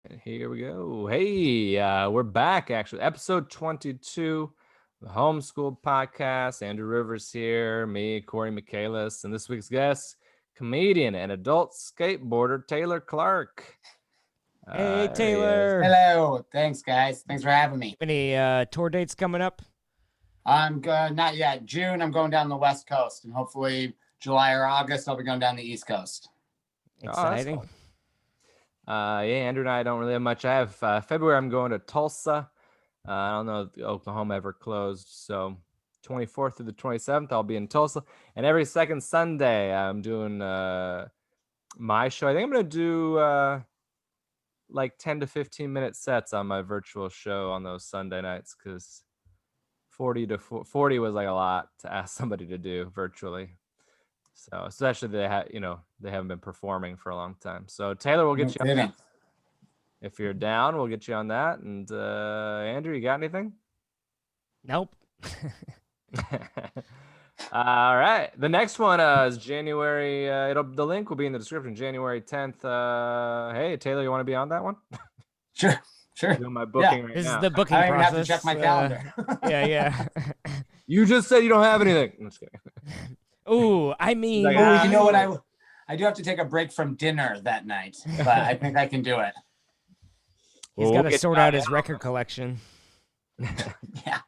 And here we go. Hey, we're back actually. Episode 22, the Homeschool Podcast. Andrew Rivers here, me, Cory Michaelis, and this week's guest, comedian and adult skateboarder Taylor Clark. Hey, Taylor. Hello. Thanks, guys. Thanks for having me. Any tour dates coming up? I'm not yet. June, I'm going down the West Coast, and hopefully July or August, I'll be going down the East Coast. Exciting. Yeah, Andrew and I don't really have much. I have February, I'm going to Tulsa. I don't know if Oklahoma ever closed. So 24th through the 27th, I'll be in Tulsa. And every second Sunday, I'm doing my show. I think I'm going to do like 10 to 15 minute sets on my virtual show on those Sunday nights, because 40 was like a lot to ask somebody to do virtually. So especially they haven't been performing for a long time. So Taylor, we'll get you on that. If you're down, we'll get you on that. And Andrew, you got anything? Nope. All right. The next one is January. The link will be in the description. January 10th. Hey, Taylor, you want to be on that one? Sure. Doing my booking right This now. is the booking I don't even process. have to check my calendar. Yeah. You just said you don't have anything. I'm just kidding. Ooh, I mean, Like, You know what? I do have to take a break from dinner that night, but I think I can do it. he's got to sort out his record collection. Yeah.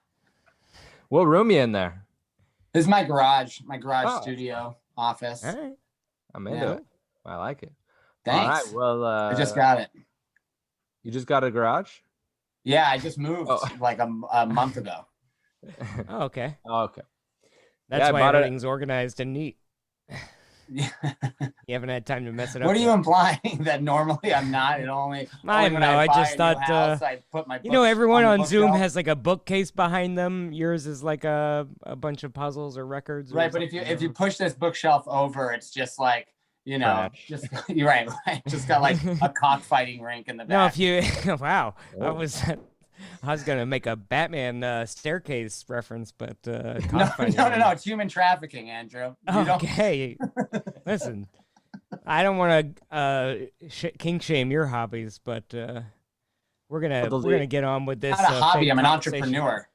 What room you in there? This is my garage studio office. All right. I'm into Yeah. it. I like it. Thanks. All right. Well, I just got it. You just got a garage? Yeah, I just moved Oh. like a month ago. Oh, okay. Oh, okay. That's Yeah, I why bought it. everything's organized and neat. Yeah. You haven't had time to mess it up. What are you yet. implying? That normally I'm not? I only don't when know, I buy just a new thought, house, I put my everyone the on Zoom bookshelf. has like a bookcase behind them. Yours is like a bunch of puzzles or records. Or Right, but if you push this bookshelf over, it's just like, Trash. just you're right. Just got like a cockfighting rink in the No, back. if you wow, Oh. I was gonna make a Batman staircase reference, but No, cockfighting. it's human trafficking, Andrew. You don't- Okay, listen, I don't want to kink shame your hobbies, but we're gonna get on with this. It's not a hobby. fake I'm an conversation. entrepreneur.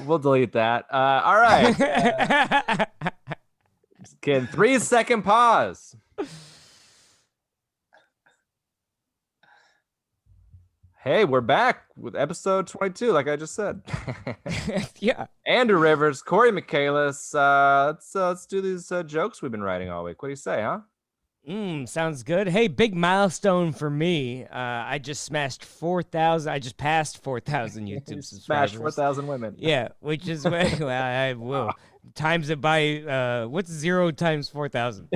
We'll delete that. All right. Just kidding. 3-second pause. Hey, we're back with episode 22, like I just said. Yeah. Andrew Rivers, Cory Michaelis. Let's do these jokes we've been writing all week. What do you say, huh? Sounds good. Hey, big milestone for me. I just smashed 4,000. I just passed 4,000 YouTube subscribers. Smash 4,000 women. Yeah, which is well, I will times it by what's 0 times 4,000?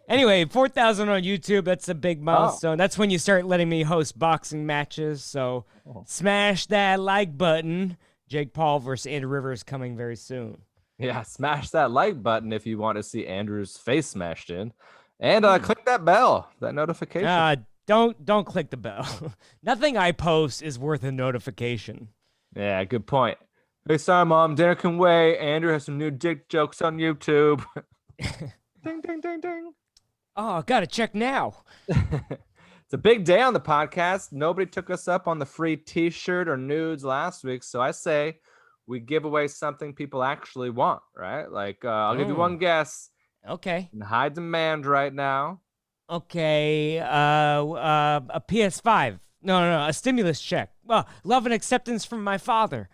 Anyway, 4,000 on YouTube. That's a big milestone. That's when you start letting me host boxing matches. So smash that like button. Jake Paul versus Andrew Rivers coming very soon. Yeah, smash that like button if you want to see Andrew's face smashed in. And click that bell, that notification. Don't click the bell. Nothing I post is worth a notification. Yeah, good point. Hey, sorry, Mom. Dinner can wait. Andrew has some new dick jokes on YouTube. Ding, ding, ding, ding. Oh, gotta check now. It's a big day on the podcast. Nobody took us up on the free t-shirt or nudes last week, so I say we give away something people actually want, right? Like, I'll give you one guess. Okay. In high demand right now. Okay. A PS5. No, a stimulus check. Well, love and acceptance from my father.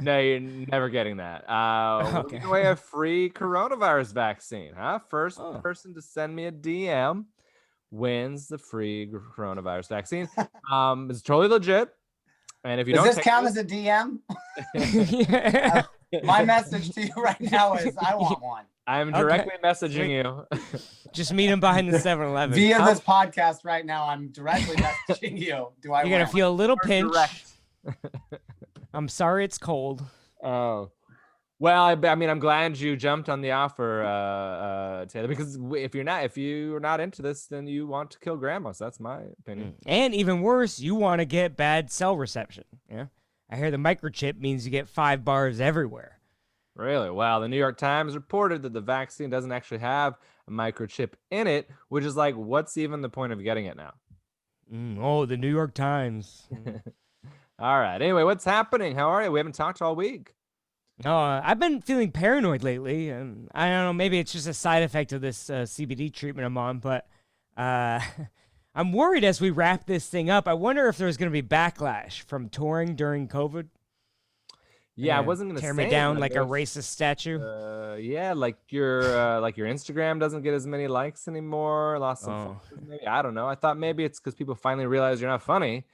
No, you're never getting that. We're Okay. giving away a free coronavirus vaccine, huh? First person to send me a DM wins the free coronavirus vaccine. It's totally legit. And if you Does don't this count as a DM? My message to you right now is I want one. I'm directly messaging you. Just meet him behind the 7-Eleven. Via this podcast right now, I'm directly messaging you. Do I You're going to feel a little pinch. Direct. I'm sorry it's cold. Oh. Well, I mean, I'm glad you jumped on the offer, Taylor, because if you're not into this, then you want to kill grandma. So that's my opinion. And even worse, you want to get bad cell reception. Yeah. I hear the microchip means you get 5 bars everywhere. Really? Wow. The New York Times reported that the vaccine doesn't actually have a microchip in it, which is like, what's even the point of getting it now? Oh, the New York Times. All right. Anyway, what's happening? How are you? We haven't talked all week. No, I've been feeling paranoid lately, and I don't know. Maybe it's just a side effect of this CBD treatment I'm on, but uh, I'm worried as we wrap this thing up. I wonder if there's going to be backlash from touring during COVID. Yeah, I wasn't gonna tear say me it, down but like a there's, racist statue. yeah, like your Instagram doesn't get as many likes anymore. Lost some Oh, followers, maybe. I don't know. I thought maybe it's because people finally realize you're not funny.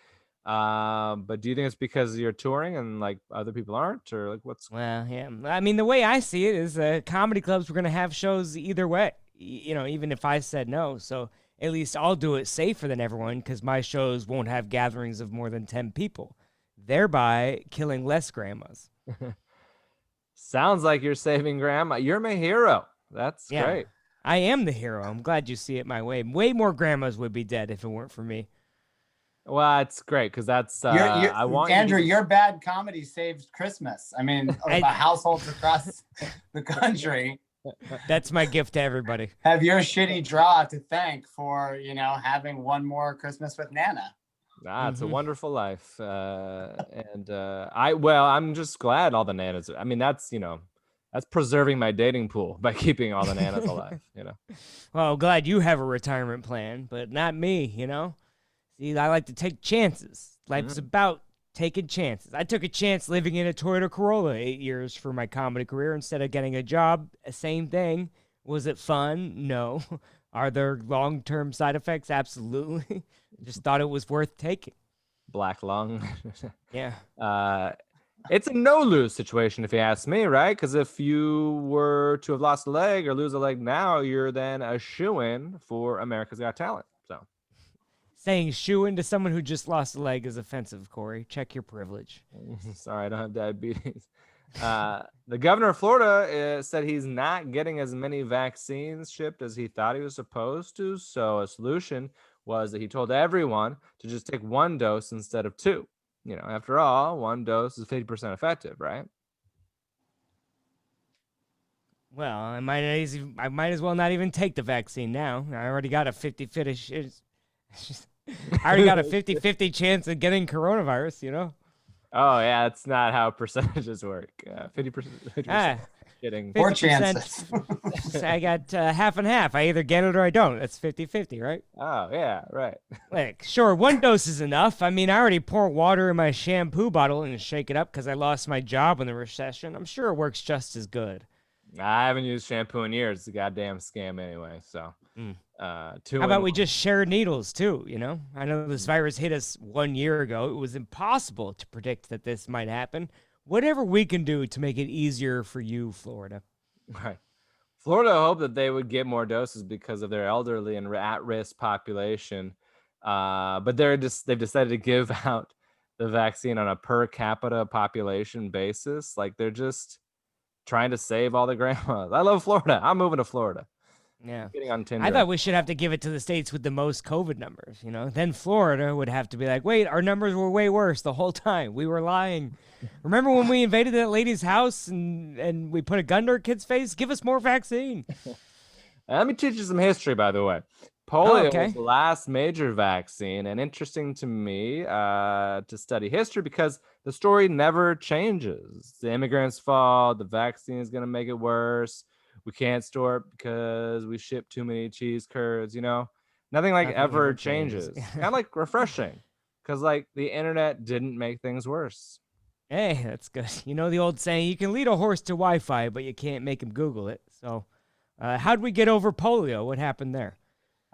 But do you think it's because you're touring and like other people aren't, or like what's? well, yeah. I mean, the way I see it is, comedy clubs were going to have shows either way. Even if I said no, so at least I'll do it safer than everyone because my shows won't have gatherings of more than 10 people, thereby killing less grandmas. Sounds like you're saving grandma. You're my hero. That's Yeah, great. I am the hero. I'm glad you see it my way. Way more grandmas would be dead if it weren't for me. Well, it's great because that's You're I want Andrew, you to... your bad comedy saved Christmas. I mean, the households across the country That's my gift to everybody. have your shitty draw to thank for, having one more Christmas with Nana. It's a wonderful life. I'm just glad all the nanas. I mean, that's preserving my dating pool by keeping all the nanas alive. Well, glad you have a retirement plan, but not me, See, I like to take chances. Life's about taking chances. I took a chance living in a Toyota Corolla 8 years for my comedy career instead of getting a job. Same thing. Was it fun? No. Are there long-term side effects? Absolutely. Just thought it was worth taking. Black lung. Yeah. It's a no-lose situation if you ask me, right? Because if you were to have lost a leg or lose a leg now, you're then a shoo-in for America's Got Talent. So Saying shoo-in to someone who just lost a leg is offensive, Cory. Check your privilege. sorry, I don't have diabetes. The governor of Florida said he's not getting as many vaccines shipped as he thought he was supposed to. So a solution was that he told everyone to just take one dose instead of two. After all, one dose is 50% effective, right? Well, I might as well not even take the vaccine now. I already got a 50-50 I already got a 50-50 chance of getting coronavirus, Oh, yeah, that's not how percentages work. 50%. Kidding. 4 chances. I got half and half. I either get it or I don't. That's 50-50, right? Oh, yeah, right. Like, sure, one dose is enough. I mean, I already pour water in my shampoo bottle and shake it up because I lost my job in the recession. I'm sure it works just as good. I haven't used shampoo in years. It's a goddamn scam anyway. So, How about we just share needles too? I know this virus hit us 1 year ago. It was impossible to predict that this might happen. Whatever we can do to make it easier for you, Florida. Right. Florida hoped that they would get more doses because of their elderly and at-risk population. But they've decided to give out the vaccine on a per capita population basis. Like they're just trying to save all the grandmas. I love Florida. I'm moving to Florida. Yeah. Getting on Tinder. I thought we should have to give it to the states with the most COVID numbers, Then Florida would have to be like, wait, our numbers were way worse the whole time. We were lying. Remember when we invaded that lady's house and we put a gun to her kid's face? Give us more vaccine. Let me teach you some history, by the way. Polio was the last major vaccine, and interesting to me to study history because the story never changes. The immigrants' fault, the vaccine is going to make it worse. We can't store it because we ship too many cheese curds, Nothing ever changes. Kind of like refreshing because the internet didn't make things worse. Hey, that's good. The old saying, you can lead a horse to Wi-Fi, but you can't make him Google it. So how'd we get over polio? What happened there?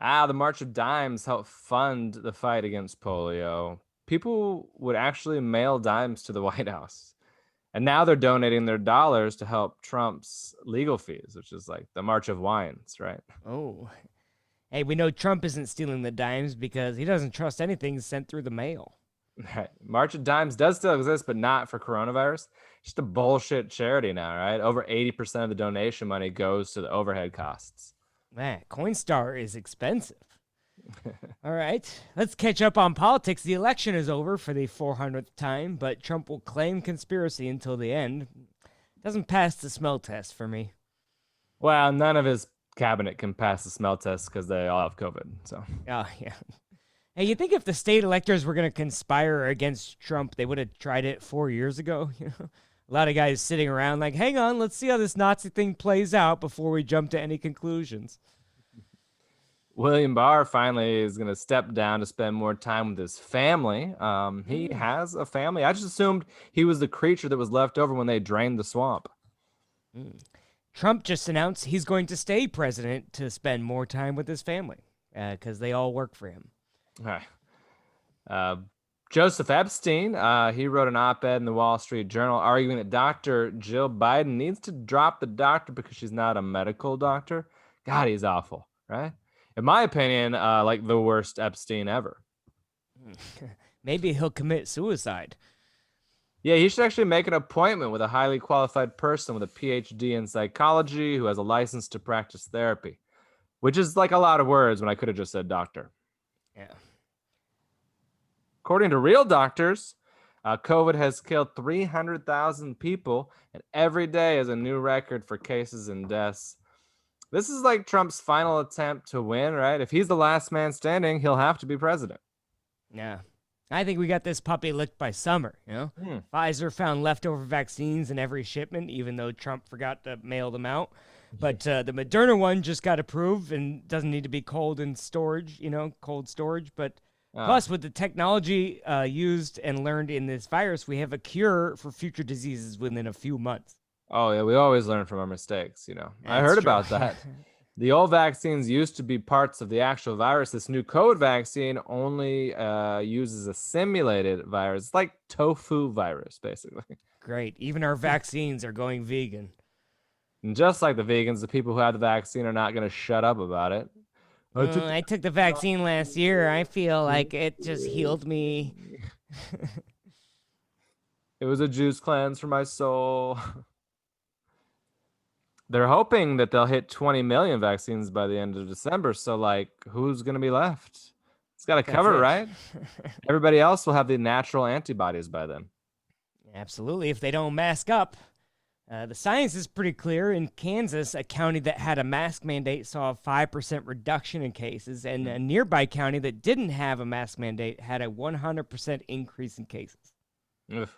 The March of Dimes helped fund the fight against polio. People would actually mail dimes to the White House. And now they're donating their dollars to help Trump's legal fees, which is like the March of Wines, right? Oh. Hey, we know Trump isn't stealing the dimes because he doesn't trust anything sent through the mail. Right. March of Dimes does still exist, but not for coronavirus. Just a bullshit charity now, right? Over 80% of the donation money goes to the overhead costs. Man, Coinstar is expensive. All right, let's catch up on politics. The election is over for the 400th time, but Trump will claim conspiracy until the end. Doesn't pass the smell test for me. Well, none of his cabinet can pass the smell test because they all have COVID. So Oh, yeah. Hey, you think if the state electors were going to conspire against Trump, they would have tried it 4 years ago? You know, a lot of guys sitting around like, hang on, let's see how this Nazi thing plays out before we jump to any conclusions. William Barr finally is going to step down to spend more time with his family. He has a family. I just assumed he was the creature that was left over when they drained the swamp. Trump just announced he's going to stay president to spend more time with his family because they all work for him. All right. Joseph Epstein, he wrote an op-ed in the Wall Street Journal arguing that Dr. Jill Biden needs to drop the doctor because she's not a medical doctor. God, he's awful, right? In my opinion, like the worst Epstein ever. Maybe he'll commit suicide. Yeah, he should actually make an appointment with a highly qualified person with a PhD in psychology who has a license to practice therapy, which is like a lot of words when I could have just said doctor. Yeah. According to real doctors, COVID has killed 300,000 people, and every day is a new record for cases and deaths. This is like Trump's final attempt to win, right? If he's the last man standing, he'll have to be president. Yeah. I think we got this puppy licked by summer, you know? Pfizer found leftover vaccines in every shipment, even though Trump forgot to mail them out. But the Moderna one just got approved and doesn't need to be cold in storage, cold storage. But plus, with the technology used and learned in this virus, we have a cure for future diseases within a few months. Oh, yeah, we always learn from our mistakes, I That's heard true. about that. The old vaccines used to be parts of the actual virus. This new COVID vaccine only uses a simulated virus. It's like tofu virus, basically. Great. Even our vaccines are going vegan. And just like the vegans, the people who have the vaccine are not going to shut up about it. I took the vaccine last year. I feel like it just healed me. It was a juice cleanse for my soul. They're hoping that they'll hit 20 million vaccines by the end of December. So, like, who's going to be left? It's got to cover, it. right? Everybody else will have the natural antibodies by then. Absolutely, if they don't mask up. The science is pretty clear. In Kansas, a county that had a mask mandate saw a 5% reduction in cases, and a nearby county that didn't have a mask mandate had a 100% increase in cases. Ugh.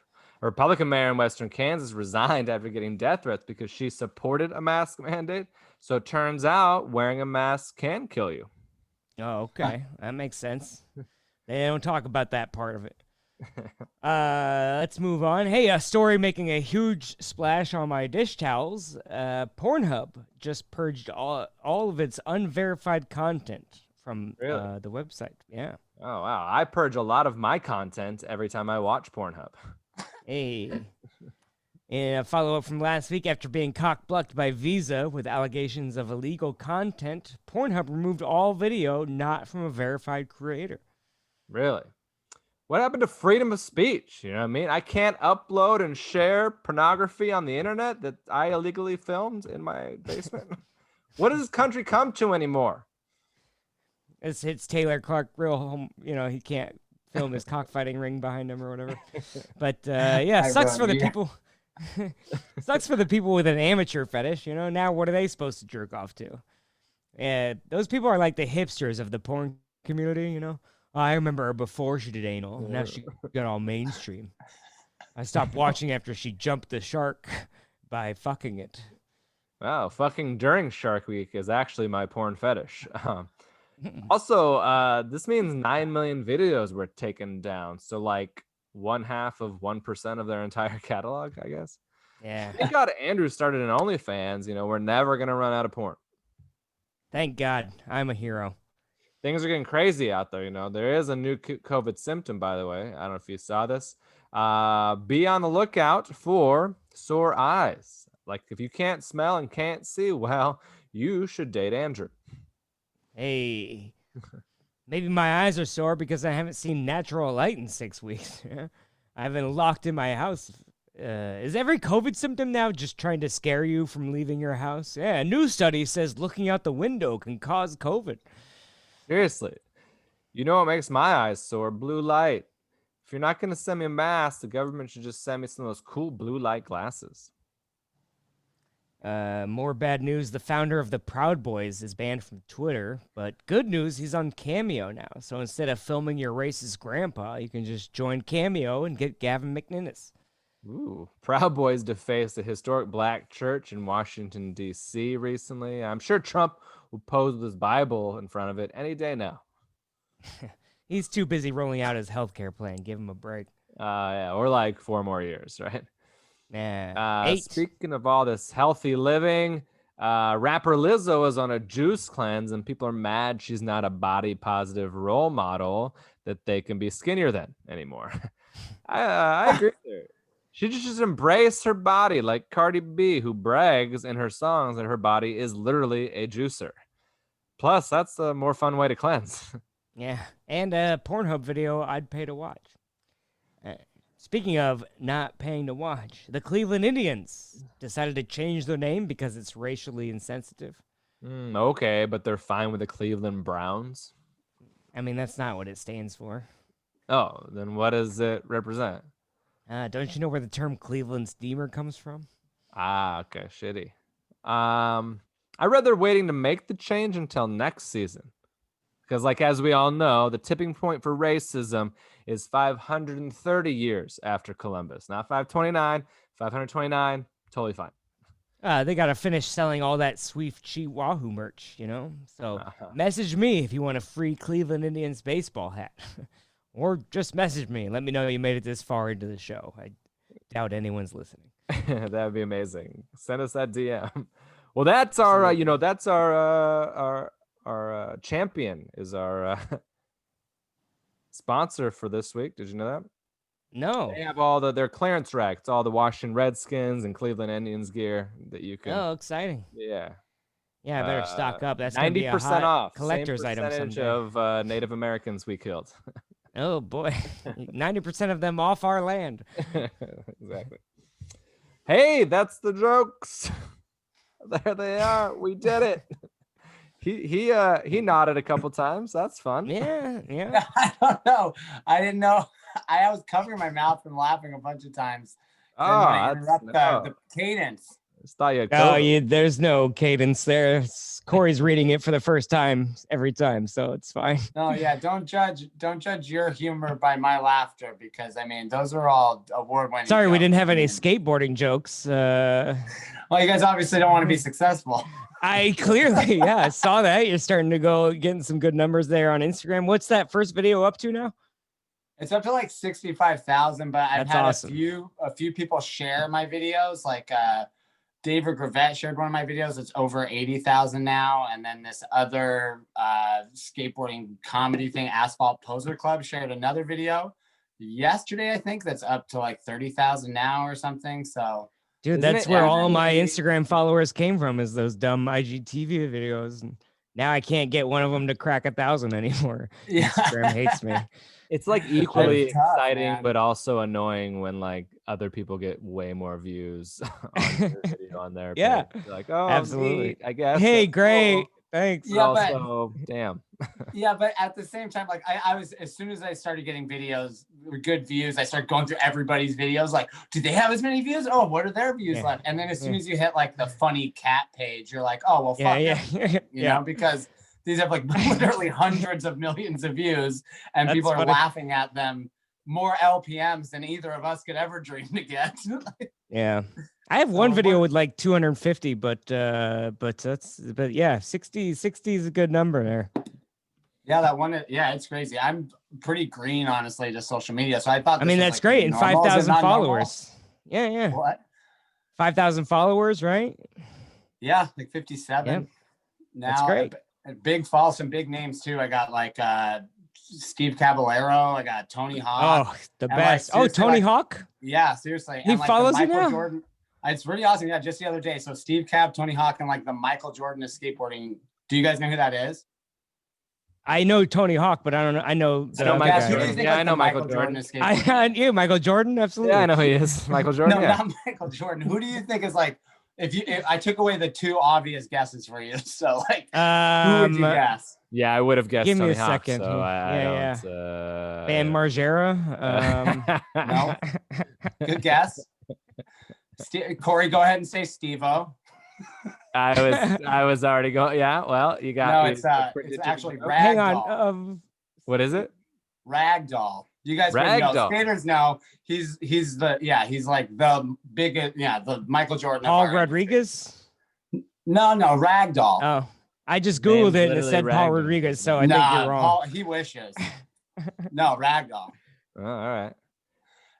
A Republican mayor in Western Kansas resigned after getting death threats because she supported a mask mandate. So it turns out wearing a mask can kill you. Oh, okay. That makes sense. They don't talk about that part of it. Let's move on. Hey, a story making a huge splash on my dish towels. PornHub just purged all of its unverified content from the website. Yeah. Oh, wow. I purge a lot of my content every time I watch PornHub. Hey. In a follow-up from last week, after being cock-blocked by Visa with allegations of illegal content, PornHub removed all video not from a verified creator. Really? What happened to freedom of speech? You know what I mean? I can't upload and share pornography on the internet that I illegally filmed in my basement. What does this country come to anymore? It's Taylor Clark real home. He can't film his cockfighting ring behind him or whatever. But yeah, sucks for the people. Sucks for the people with an amateur fetish. Now what are they supposed to jerk off to? And those people are like the hipsters of the porn community. I remember her before she did anal. Now she got all mainstream. I stopped watching after she jumped the shark by fucking it. Wow, fucking during Shark Week is actually my porn fetish. Also, this means 9 million videos were taken down. So like 0.5% of their entire catalog, I guess. Yeah. Thank God Andrew started an OnlyFans. We're never going to run out of porn. Thank God. I'm a hero. Things are getting crazy out there. There is a new COVID symptom, by the way. I don't know if you saw this. Be on the lookout for sore eyes. Like if you can't smell and can't see, well, you should date Andrew. Hey, maybe my eyes are sore because I haven't seen natural light in 6 weeks. I've been locked in my house. Is every COVID symptom now just trying to scare you from leaving your house? Yeah, a new study says looking out the window can cause COVID. Seriously. You know what makes my eyes sore? Blue light. If you're not going to send me a mask, the government should just send me some of those cool blue light glasses. More bad news. The founder of the Proud Boys is banned from Twitter, but good news, he's on Cameo now. So instead of filming your racist grandpa, you can just join Cameo and get Gavin McInnes. Ooh, Proud Boys defaced a historic black church in Washington, D.C. recently. I'm sure Trump will pose with his Bible in front of it any day now. He's too busy rolling out his healthcare plan. Give him a break. Yeah, or like 4 more years, right? Yeah. 8. Speaking of all this healthy living, rapper Lizzo is on a juice cleanse, and people are mad she's not a body positive role model that they can be skinnier than anymore. I agree with her. She just embrace her body like Cardi B, who brags in her songs that her body is literally a juicer. Plus, that's a more fun way to cleanse. Yeah. And a Pornhub video I'd pay to watch. Speaking of not paying to watch, the Cleveland Indians decided to change their name because it's racially insensitive. Okay, but they're fine with the Cleveland Browns. I mean, that's not what it stands for. Oh, then what does it represent? Don't you know where the term Cleveland Steamer comes from? Okay, shitty. I read they're waiting to make the change until next season. Because, like, as we all know, the tipping point for racism is 530 years after Columbus. Not 529, 529, totally fine. They got to finish selling all that sweet cheap Wahoo merch, you know? So message me if you want a free Cleveland Indians baseball hat. Or just message me and let me know you made it this far into the show. I doubt anyone's listening. That would be amazing. Send us that DM. Well, that's our, that's our champion is our sponsor for this week. Did you know that? No. They have all their clearance racks, all the Washington Redskins and Cleveland Indians gear that you can. Oh, exciting. Yeah. Yeah, I better stock up. That's 90% off. Collector's Same item percentage someday. of Native Americans we killed. Oh, boy. 90% of them off our land. Exactly. Hey, that's the jokes. There they are. We did it. He nodded a couple times. That's fun. Yeah. I don't know. I didn't know. I was covering my mouth from laughing a bunch of times. The cadence. There's no cadence there. Corey's reading it for the first time every time, so it's fine. No, yeah, don't judge your humor by my laughter, because I mean those are all award-winning. Sorry, jokes. we didn't have any skateboarding jokes. Well, you guys obviously don't want to be successful. I clearly, I saw that. You're starting to getting some good numbers there on Instagram. What's that first video up to now? It's up to like 65,000, but I've That's had awesome. a few people share my videos. Like David Gravett shared one of my videos. It's over 80,000 now. And then this other skateboarding comedy thing, Asphalt Poser Club, shared another video yesterday, I think, that's up to like 30,000 now or something. So, dude, that's where all my Instagram followers came from, is those dumb IGTV videos. And now I can't get one of them to crack 1,000 anymore. Yeah. Instagram hates me. It's like equally exciting, man. but also annoying when like other people get way more views on your video on their Yeah. page. You're like, oh, Absolutely. neat, I guess. Hey, that's great. cool. Thanks. Yeah, Also, damn. Yeah, but at the same time, like I was, as soon as I started getting videos with good views, I started going through everybody's videos. Like, do they have as many views? Oh, what are their views like? And then as soon as you hit like the funny cat page, you're like, oh, well, fuck it. You know, because these have like literally hundreds of millions of views, and people are laughing at them more LPMs than either of us could ever dream to get. Yeah. I have one video with like 250, but yeah, 60 is a good number there. Yeah, that one. Yeah, it's crazy. I'm pretty green, honestly, to social media. So I thought, that's great. And 5,000 followers. Yeah. What? 5,000 followers, right? Yeah, like 57. Yep. Now, that's great. Big fall, some big names too. I got like Steve Caballero. I got Tony Hawk. Oh, the best. Like, Tony Hawk? Yeah, seriously. He follows you now? Jordan. It's really awesome. Yeah, just the other day. So Steve Cab, Tony Hawk, and like the Michael Jordan of skateboarding. Do you guys know who that is? I know Tony Hawk, but I don't know. I know. I know Michael Jordan. I knew Michael Jordan. Absolutely. Yeah, I know who he is. Michael Jordan. No, not Michael Jordan. Who do you think is like? If I took away the two obvious guesses for you, so like, who would you guess? Yeah, I would have guessed. Give me Tony a Hawk, second. So I don't, Bam Margera. No. Good guess. Corey, go ahead and say Steve-O. I was already going. Yeah, well, you got. No, you it's printed actually your- Hang on. ragdoll. What is it? Ragdoll. You guys would know. Ragdoll. Skaters know. He's he's like the biggest, the Michael Jordan. of Paul our industry. Rodriguez. No, Ragdoll. Oh, I just Name's Googled it and it literally said Paul Ragdoll. Rodriguez, so I think you're wrong. Paul, he wishes. No, Ragdoll. Oh, all right.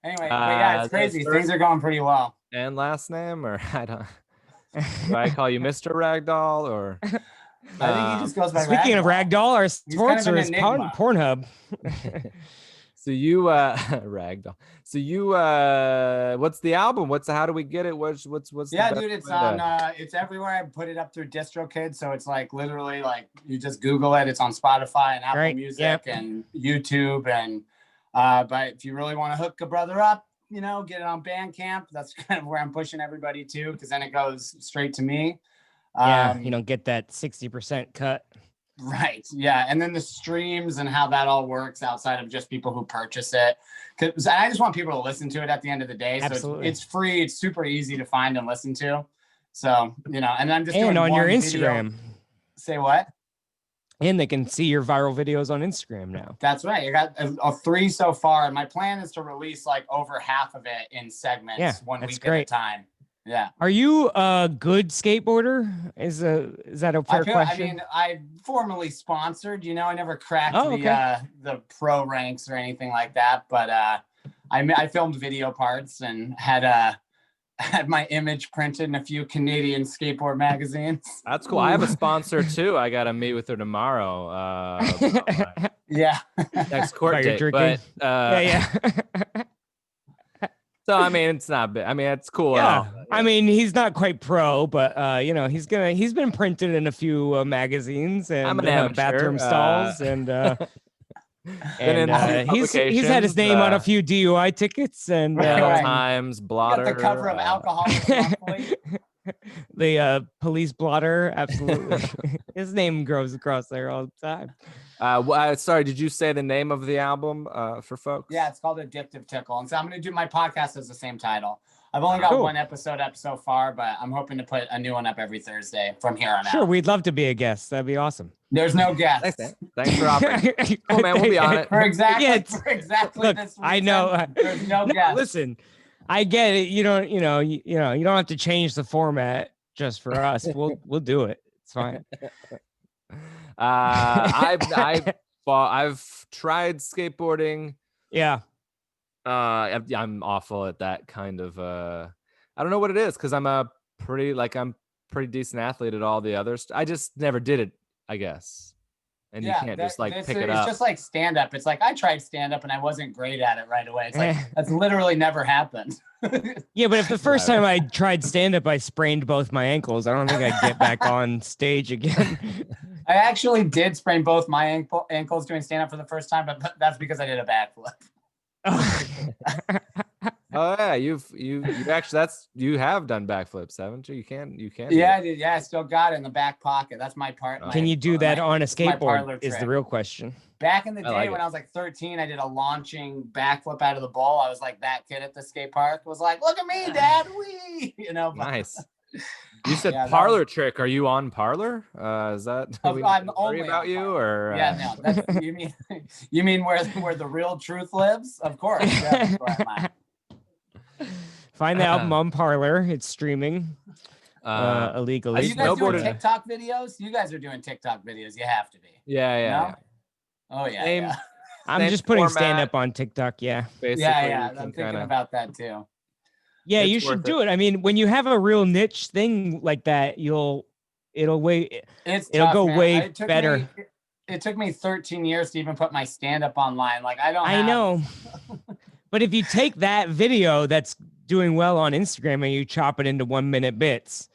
Anyway, but yeah, it's crazy. Things are going pretty well. And last name, or I don't. Do I call you Mr. Ragdoll, or? I think he just goes by Speaking of Ragdoll, our kind sponsor of an is enigma. Pornhub. So you Ragdoll. So you what's the album? How do we get it? What's Yeah, the best dude, it's way to- on it's everywhere. I put it up through DistroKid, so it's like literally like you just Google it. It's on Spotify and Apple Right, Music yep. and YouTube, and but if you really want to hook a brother up, get it on Bandcamp. That's kind of where I'm pushing everybody to, because then it goes straight to me. Yeah, you don't get that 60% cut. Right. Yeah. And then the streams and how that all works outside of just people who purchase it. Because I just want people to listen to it at the end of the day. So Absolutely. it's free. It's super easy to find and listen to. So, and I'm just And doing on your one Instagram. video. Say what? And they can see your viral videos on Instagram now. That's right. I got a 3 so far. And my plan is to release like over half of it in segments, 1 that's week great. at a time. Yeah. Are you a good skateboarder? Is that a fair question? I mean, I formally sponsored, I never cracked the pro ranks or anything like that, but I filmed video parts and had my image printed in a few Canadian skateboard magazines. That's cool. I have a sponsor too. I gotta meet with her tomorrow. Yeah. Next court About your date. drinking? But yeah. so I mean, it's not bad. I mean, it's cool. Yeah. I mean, he's not quite pro, but he's been printed in a few magazines I'm and an amateur, bathroom stalls and in he's had his name on a few DUI tickets and Right. Times, Got blotter. the cover of Alcoholics Monthly. the police blotter, absolutely. His name goes across there all the time. Sorry, did you say the name of the album for folks? Yeah, it's called Addictive Tickle. And so I'm going to do my podcast as the same title. I've only got Cool. one episode up so far, but I'm hoping to put a new one up every Thursday from here on Sure, out. we'd love to be a guest. That'd be awesome. There's no guest. Thanks, man. Thanks for offering. Cool, man. We'll be on it. For exactly, Yeah, for exactly look, this reason, I know. there's no No, guest. listen, I get it. You don't have to change the format just for us. We'll do it. It's fine. I've tried skateboarding. Yeah. I'm awful at that kind of. I don't know what it is because I'm pretty decent athlete at all the others. I just never did it, I guess. And you can't just pick it up. It's just like stand up. It's like I tried stand up and I wasn't great at it right away. It's like that's literally never happened. Yeah, but if the first time I tried stand up, I sprained both my ankles, I don't think I'd get back on stage again. I actually did sprain both my ankles doing stand up for the first time, but that's because I did a backflip. Oh yeah, you have done backflips, haven't you? You can. Yeah, I did. Yeah, I still got it in the back pocket. That's my part. Can you do that on a skateboard? parlor Is the trick. real question. Back in the day like when it. I was like 13, I did a launching backflip out of the bowl. I was like that kid at the skate park was like, "Look at me, Dad!" Wee, but- Nice. You said Yeah, that parlor trick. Are you on parlor? Is that I'm we only worry about on you Parler. or? Yeah, no. That's, you mean where the real truth lives? Of course. Yeah, that's where I'm at. Find the album on Parlor. It's streaming illegally. Are you guys doing snowboarded- TikTok videos? You guys are doing TikTok videos. You have to be. Yeah. Oh yeah. Same- Yeah. I'm same just putting format. stand up on TikTok. Yeah. Basically, Yeah. you I'm can thinking about that too. Yeah, It's you should worth do it. I mean, when you have a real niche thing like that, it'll way It's It'll tough, go man. way It took better. me- it took me 13 years to even put my stand up online. Like I know. But if you take that video that's doing well on Instagram and you chop it into 1 minute bits,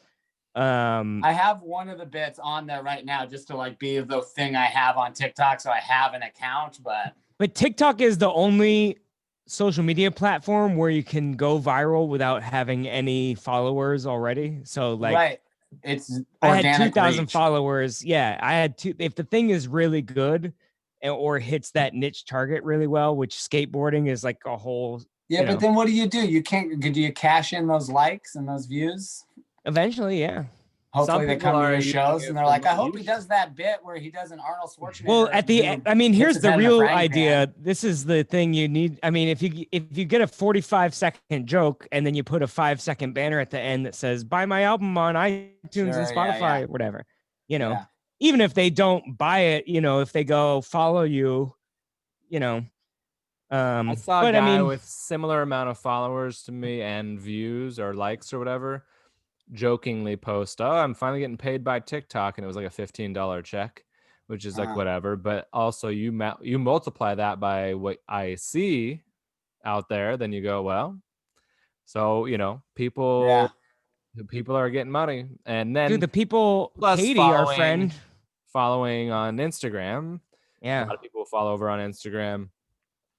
I have one of the bits on there right now just to be the thing I have on TikTok, so I have an account. but TikTok is the only social media platform where you can go viral without having any followers already. So right, it's I had organic 2,000 reach. followers. Yeah, I had two. If the thing is really good or hits that niche target really well, which skateboarding is like a whole. Yeah, but then what do? You can't. Do you cash in those likes and those views? Eventually, yeah. Hopefully they people come to are your using shows it and they're for like, I money. hope he does that bit where he does an Arnold Schwarzenegger. Well, at the who I mean, hits here's his the head in a real frying idea. pan. This is the thing you need. I mean, if you get a 45-second joke and then you put a 5-second banner at the end that says "Buy my album on iTunes and Sure, Spotify," yeah. or whatever, you know, Yeah. even if they don't buy it, you know, if they go follow you, you know. I saw a But guy I mean, with similar amount of followers to me and views or likes or whatever, jokingly post, "Oh, I'm finally getting paid by TikTok," and it was like a $15 check, which is like whatever. But also, you multiply that by what I see out there, then you go, well, so you know, Yeah. people are getting money, and then dude, the people, plus Katie, our friend, following on Instagram. A yeah, lot of people follow over on Instagram.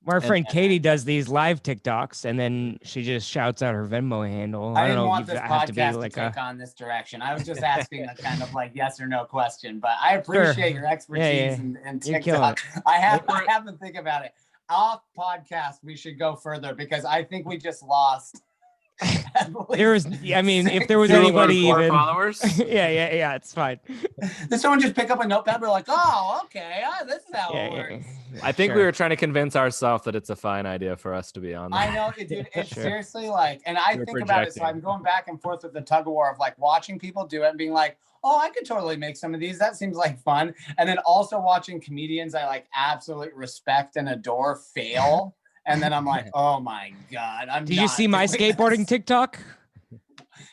our And friend Katie does these live TikToks, and then she just shouts out her Venmo handle. I I don't didn't know. want You this have to be podcast to like take on this direction. I was just asking a kind of like yes or no question, but I appreciate your expertise in You're killing TikTok. I have to think about it. Off podcast, we should go further because I think we just lost. There was, I mean, if there was Two of our anybody core even followers. yeah, it's fine. Did someone just pick up a notepad? We're like, oh, okay, this is how it works. I think we were trying to convince ourselves that it's a fine idea for us to be on there. I know, dude. It's seriously like, and I We're think about it. So I'm going back and forth with the tug of war of like watching people do it and being like, oh, I could totally make some of these. That seems like fun. And then also watching comedians I like absolutely respect and adore fail. And then I'm like, oh my God. Did you see my skateboarding TikTok?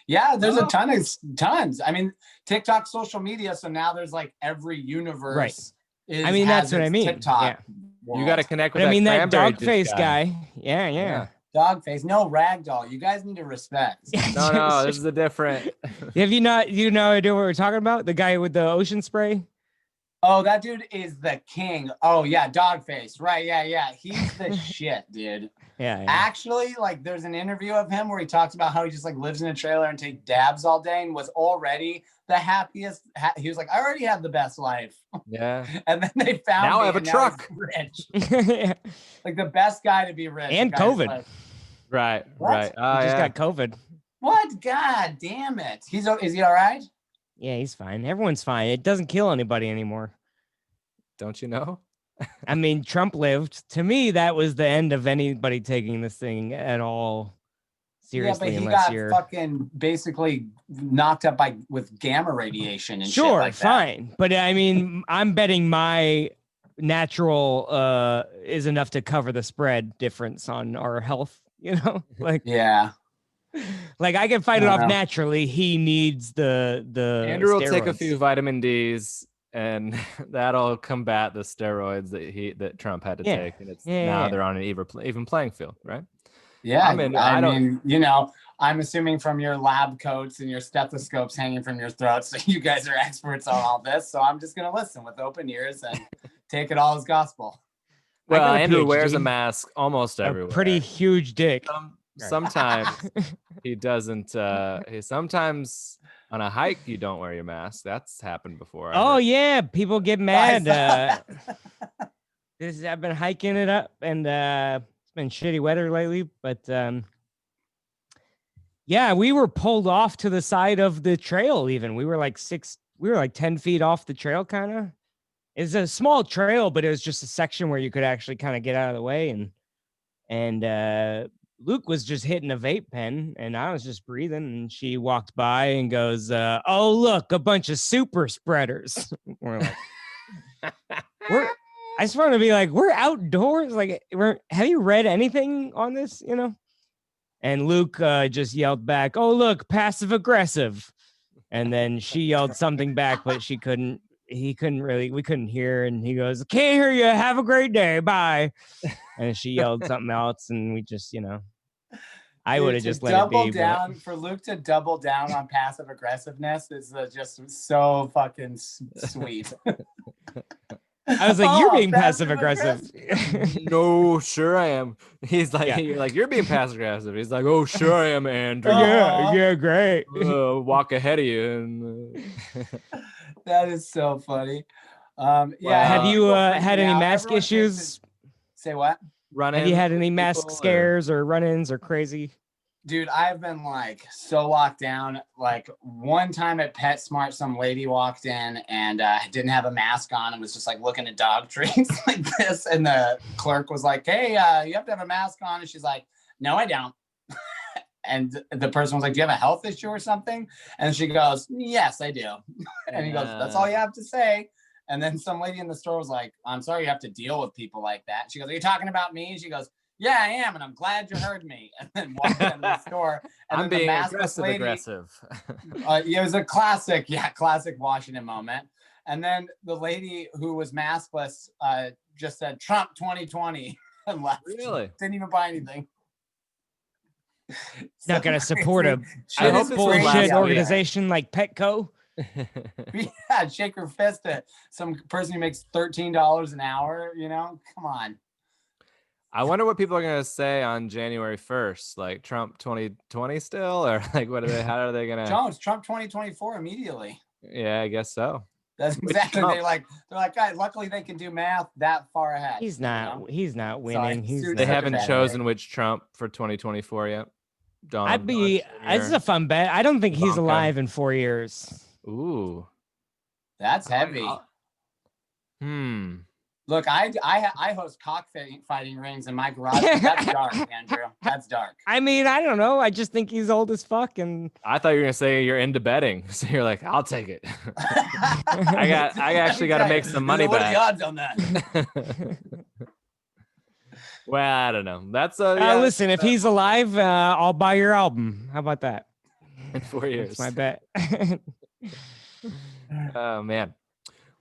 Yeah, there's a tons. I mean, TikTok, social media. So now there's like every universe. Right. Is, I mean, that's what I mean. TikTok. Yeah. You got to connect with But I mean, that cranberry dog juice face guy. Yeah. Dog face. No, ragdoll. You guys need to respect. No, this is a different. Have you no idea what we're talking about? The guy with the ocean spray? Oh, that dude is the king. Oh, yeah. Dog face. Right. Yeah. He's the shit, dude. Yeah. Actually, like there's an interview of him where he talks about how he just like lives in a trailer and takes dabs all day and was already the happiest. He was like, I already have the best life. Yeah. And then they found now me I have a and now truck. he's rich. Like the best guy to be rich. And COVID. Like, Right. What? Right. He just got COVID. what? God damn it. Is he all right? Yeah, he's fine. Everyone's fine. It doesn't kill anybody anymore. Don't you know? I mean, Trump lived. To me, that was the end of anybody taking this thing at all seriously. Yeah, but he unless got you're fucking basically knocked up with gamma radiation and shit sure, like that. fine. But I mean, I'm betting my natural is enough to cover the spread difference on our health. You know, like Yeah. like I can fight it I off know. naturally. He needs the Andrew will take a steroids. few vitamin D's, and that'll combat the steroids that Trump had to take. And it's now they're on an even playing field, right? Yeah, I mean, you know, I'm assuming from your lab coats and your stethoscopes hanging from your throats, so you guys are experts on all this. So I'm just gonna listen with open ears and take it all as gospel. Well, got a Andrew wears a PhD. mask almost everywhere. Pretty huge dick. Sometimes he doesn't. Sometimes on a hike you don't wear your mask. That's happened before. Oh yeah, people get mad. Guys. I've been hiking it up, and it's been shitty weather lately. But yeah, we were pulled off to the side of the trail. Even we were like 10 feet off the trail, kind of. It's a small trail, but it was just a section where you could actually kind of get out of the way. And Luke was just hitting a vape pen, and I was just breathing. And she walked by and goes, "Oh, look, a bunch of super spreaders." We're like, I just want to be like, we're outdoors. Like, have you read anything on this? You know? And Luke just yelled back, "Oh, look, passive aggressive." And then she yelled something back, but we couldn't hear. And he goes, "Can't hear you. Have a great day. Bye." And she yelled something else. And we just, I would have just let it be. Double down for Luke to double down on passive aggressiveness is just so fucking sweet. I was like, "You're being passive aggressive." No, sure I am. He's like, You're like, "You're being passive aggressive." He's like, "Oh, sure I am, Andrew." Yeah, great. Walk ahead of you. And That is so funny. Yeah. Have you had any mask issues? Say what? Run-ins Have you had any with mask people, scares or run-ins or crazy? Dude, I've been like so locked down. Like one time at PetSmart, some lady walked in and didn't have a mask on and was just like looking at dog treats like this. And the clerk was like, "Hey, you have to have a mask on." And she's like, "No, I don't." And the person was like, "Do you have a health issue or something?" And she goes, "Yes, I do." And he goes, "That's all you have to say." And then some lady in the store was like, "I'm sorry you have to deal with people like that." She goes, "Are you talking about me?" She goes, "Yeah, I am, and I'm glad you heard me." And then walked out of the store. And I'm then being the maskless lady, aggressive. it was a classic Washington moment. And then the lady who was maskless just said, "Trump 2020," and left. Really? Didn't even buy anything. Not gonna support a I hope this was last bullshit week. organization like Petco. Yeah, shake your fist at some person who makes $13 an hour. You know, come on. I wonder what people are gonna say on January 1st, like Trump 2020 still, or like what are they? How are they gonna? Jones, Trump 2024 immediately. Yeah, I guess so. That's Which exactly. Trump? They're like, guys. Luckily, they can do math that far ahead. He's not. You know? He's not winning. He's Suits They such a haven't bad chosen day. which Trump for 2024 yet. I'd be. This is Jr. a fun bet. I don't think he's Ivanka. alive in 4 years. Ooh. That's heavy. Look, I host cockfighting rings in my garage. That's dark, Andrew. That's dark. I mean, I don't know. I just think he's old as fuck, and I thought you were gonna say you're into betting, so you're like, I'll take it. I actually got to make some money What are back. the odds on that? Well, I don't know. That's listen. If he's alive, I'll buy your album. How about that? in 4 years. That's my bet. Oh man.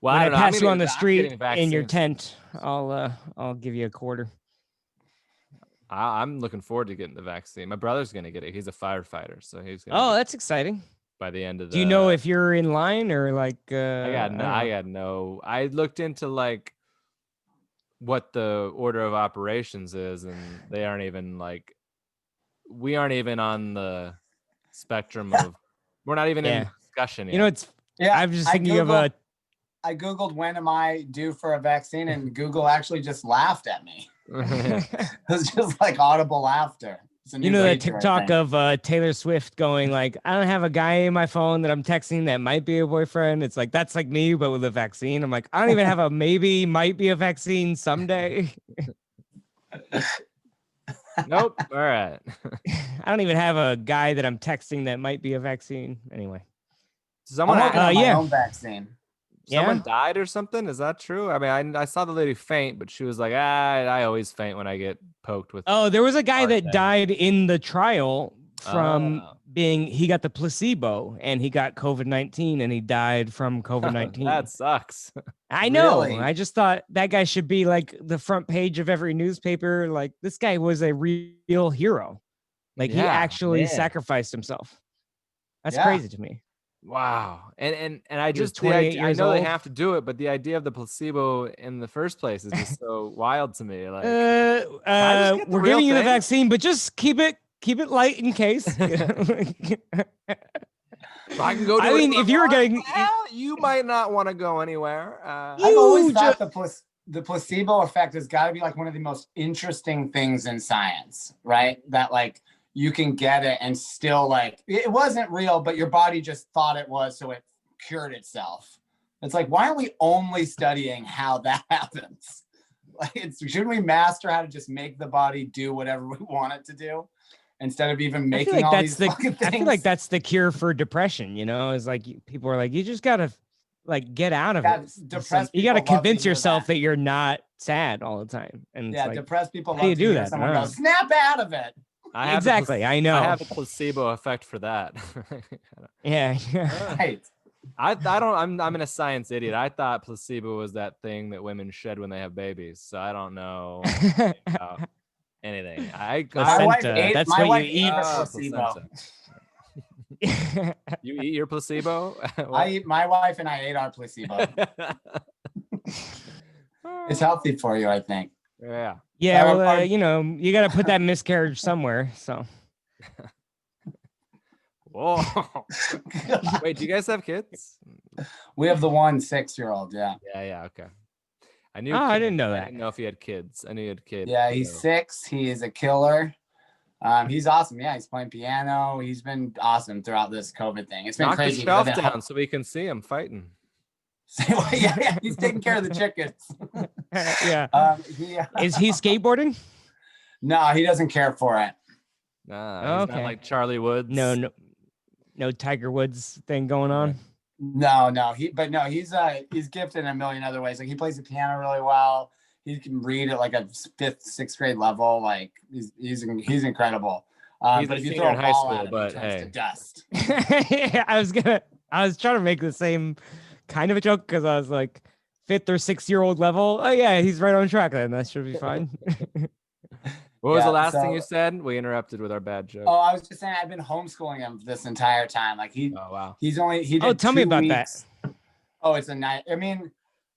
Well, When I I don't know. pass you on the I'm street getting in your vaccines. tent, I'll give you a quarter. I'm looking forward to getting the vaccine. My brother's gonna get it. He's a firefighter, so he's gonna Oh, get that's exciting. it by the end of the. Do you know if you're in line or like? I got no. I looked into like what the order of operations is, and they aren't even like. We aren't even on the spectrum of. We're not even in discussion yet. You know, it's. Yeah, I'm just thinking of a. I Googled when am I due for a vaccine, and Google actually just laughed at me. It was just like audible laughter. You know, the TikTok of Taylor Swift going like, "I don't have a guy in my phone that I'm texting that might be a boyfriend." It's like, that's like me, but with a vaccine. I'm like, I don't even have a maybe might be a vaccine someday. Nope. All right. I don't even have a guy that I'm texting that might be a vaccine. Anyway. I'm working on my own vaccine. Someone died or something? Is that true? I mean, I saw the lady faint, but she was like, I always faint when I get poked with. Oh, there was a guy that died in the trial from he got the placebo and he got COVID-19 and he died from COVID-19. That sucks. I know. Really? I just thought that guy should be like the front page of every newspaper. Like, this guy was a real hero. Like, he actually sacrificed himself. That's crazy to me. Wow. And I He was just 28 I years know they old. have to do it, but the idea of the placebo in the first place is just so wild to me. Like, we're giving you the vaccine, but just keep it light in case. I can go. I mean, if you were getting, you might not want to go anywhere. I've always thought the placebo effect has got to be like one of the most interesting things in science, right? That like you can get it and still like it wasn't real, but your body just thought it was, so it cured itself. It's like, why aren't we only studying how that happens? Like, shouldn't we master how to just make the body do whatever we want it to do instead of even making all these fucking things? I feel like that's the cure for depression. You know, is like people are like, you just gotta like get out of it. You gotta convince yourself that you're not sad all the time. And yeah, like, depressed people how do you do that? Someone goes, snap out of it. Exactly, I know. I have a placebo effect for that. Yeah. Right. I'm in a science idiot. I thought placebo was that thing that women shed when they have babies. So I don't know about anything. My wife ate a placebo. You eat your placebo? My wife and I ate our placebo. It's healthy for you, I think. Yeah. Yeah, well, you know, you got to put that miscarriage somewhere. So. Whoa. Wait, do you guys have kids? We have the 6-year-old. Yeah. Yeah. Okay. I didn't know that. I didn't know if he had kids. I knew he had kids. Yeah, he's 6. He is a killer. He's awesome. Yeah, he's playing piano. He's been awesome throughout this COVID thing. It's been Knock crazy. the shelf down so we can see him fighting. Yeah, he's taking care of the chickens. Yeah. Is he skateboarding? No, he doesn't care for it. Nah, he's not like Charlie Woods. No Tiger Woods thing going on. No, he's gifted in a million other ways. Like he plays the piano really well. He can read at like a 5th, 6th grade level. Like he's incredible. But if you throw a ball at him, he turns to dust. Yeah, I was trying to make the same kind of a joke because I was like 5th or 6th-year-old level. Oh yeah, he's right on track then. That should be fine. What was the last thing you said? We interrupted with our bad joke. Oh, I was just saying I've been homeschooling him this entire time. Like Oh wow. He did tell me about that. Oh, it's a night. I mean,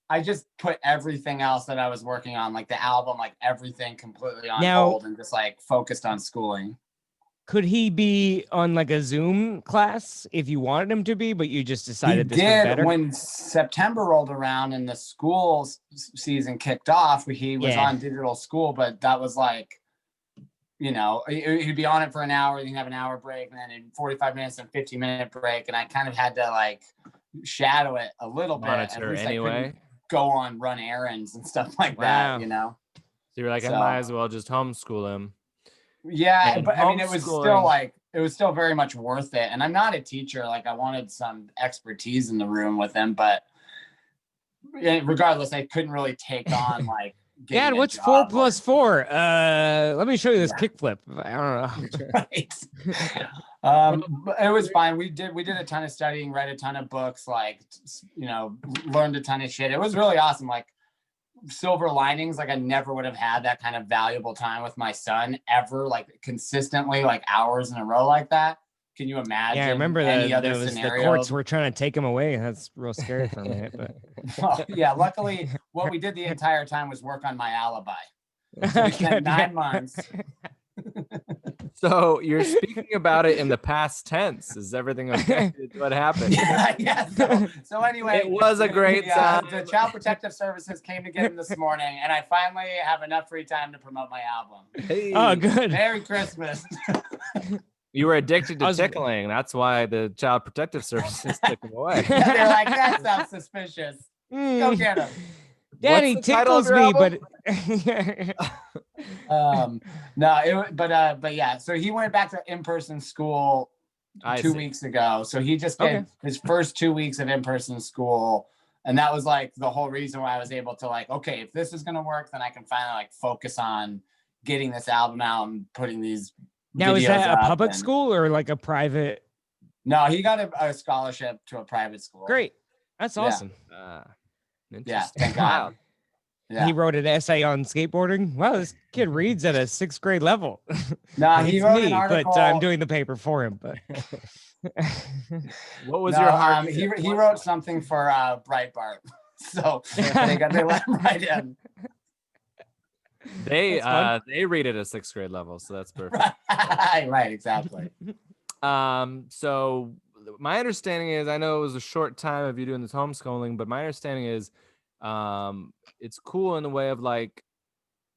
I just put everything else that I was working on, like the album, like everything completely on hold and just like focused on schooling. Could he be on like a Zoom class if you wanted him to be, but you just decided this was better? When September rolled around and the school season kicked off, he was on digital school, but that was like, you know, he'd be on it for an hour, then he'd have an hour break, and then in 45 minutes and 15-minute break. And I kind of had to like shadow it a little bit. Monitor anyway. Go on, run errands and stuff like that, you know? So you're like, I might as well just homeschool him. Yeah, but I mean, it was still very much worth it. And I'm not a teacher. Like I wanted some expertise in the room with him, but regardless, I couldn't really take on like, Dad, what's 4 + 4? Let me show you this kickflip. I don't know. Right. It was fine. We did a ton of studying, read a ton of books, like, you know, learned a ton of shit. It was really awesome. Like silver linings, like I never would have had that kind of valuable time with my son ever, like consistently, like hours in a row like that. Can you imagine? Yeah, I remember the courts were trying to take him away. That's real scary for me. But well, yeah, luckily, what we did the entire time was work on my alibi. So we spent 9 months. So you're speaking about it in the past tense. Is everything okay? What happened? Yeah. So anyway, it was a great time. The Child Protective Services came to get him this morning, and I finally have enough free time to promote my album. Hey. Oh, good. Merry Christmas. You were addicted to tickling. That's why the Child Protective Services took him away. Yeah, they're like, that sounds suspicious. Go get him. Daddy tickles me, but but yeah. So he went back to in-person school 2 weeks ago. So he just did his first 2 weeks of in-person school, and that was like the whole reason why I was able to like, okay, if this is gonna work, then I can finally like focus on getting this album out and putting these. Now, is that a public school or like a private? No, he got a scholarship to a private school. Great. That's awesome. Yeah, thank God. Yeah. He wrote an essay on skateboarding. Wow, this kid reads at a 6th grade level. No, he wrote an article. But I'm doing the paper for him. But what was your heart? He wrote something for Breitbart, so they let him write in. They read it at 6th grade level, so that's perfect. Right, exactly. So my understanding is, I know it was a short time of you doing this homeschooling, but my understanding is, it's cool in the way of like,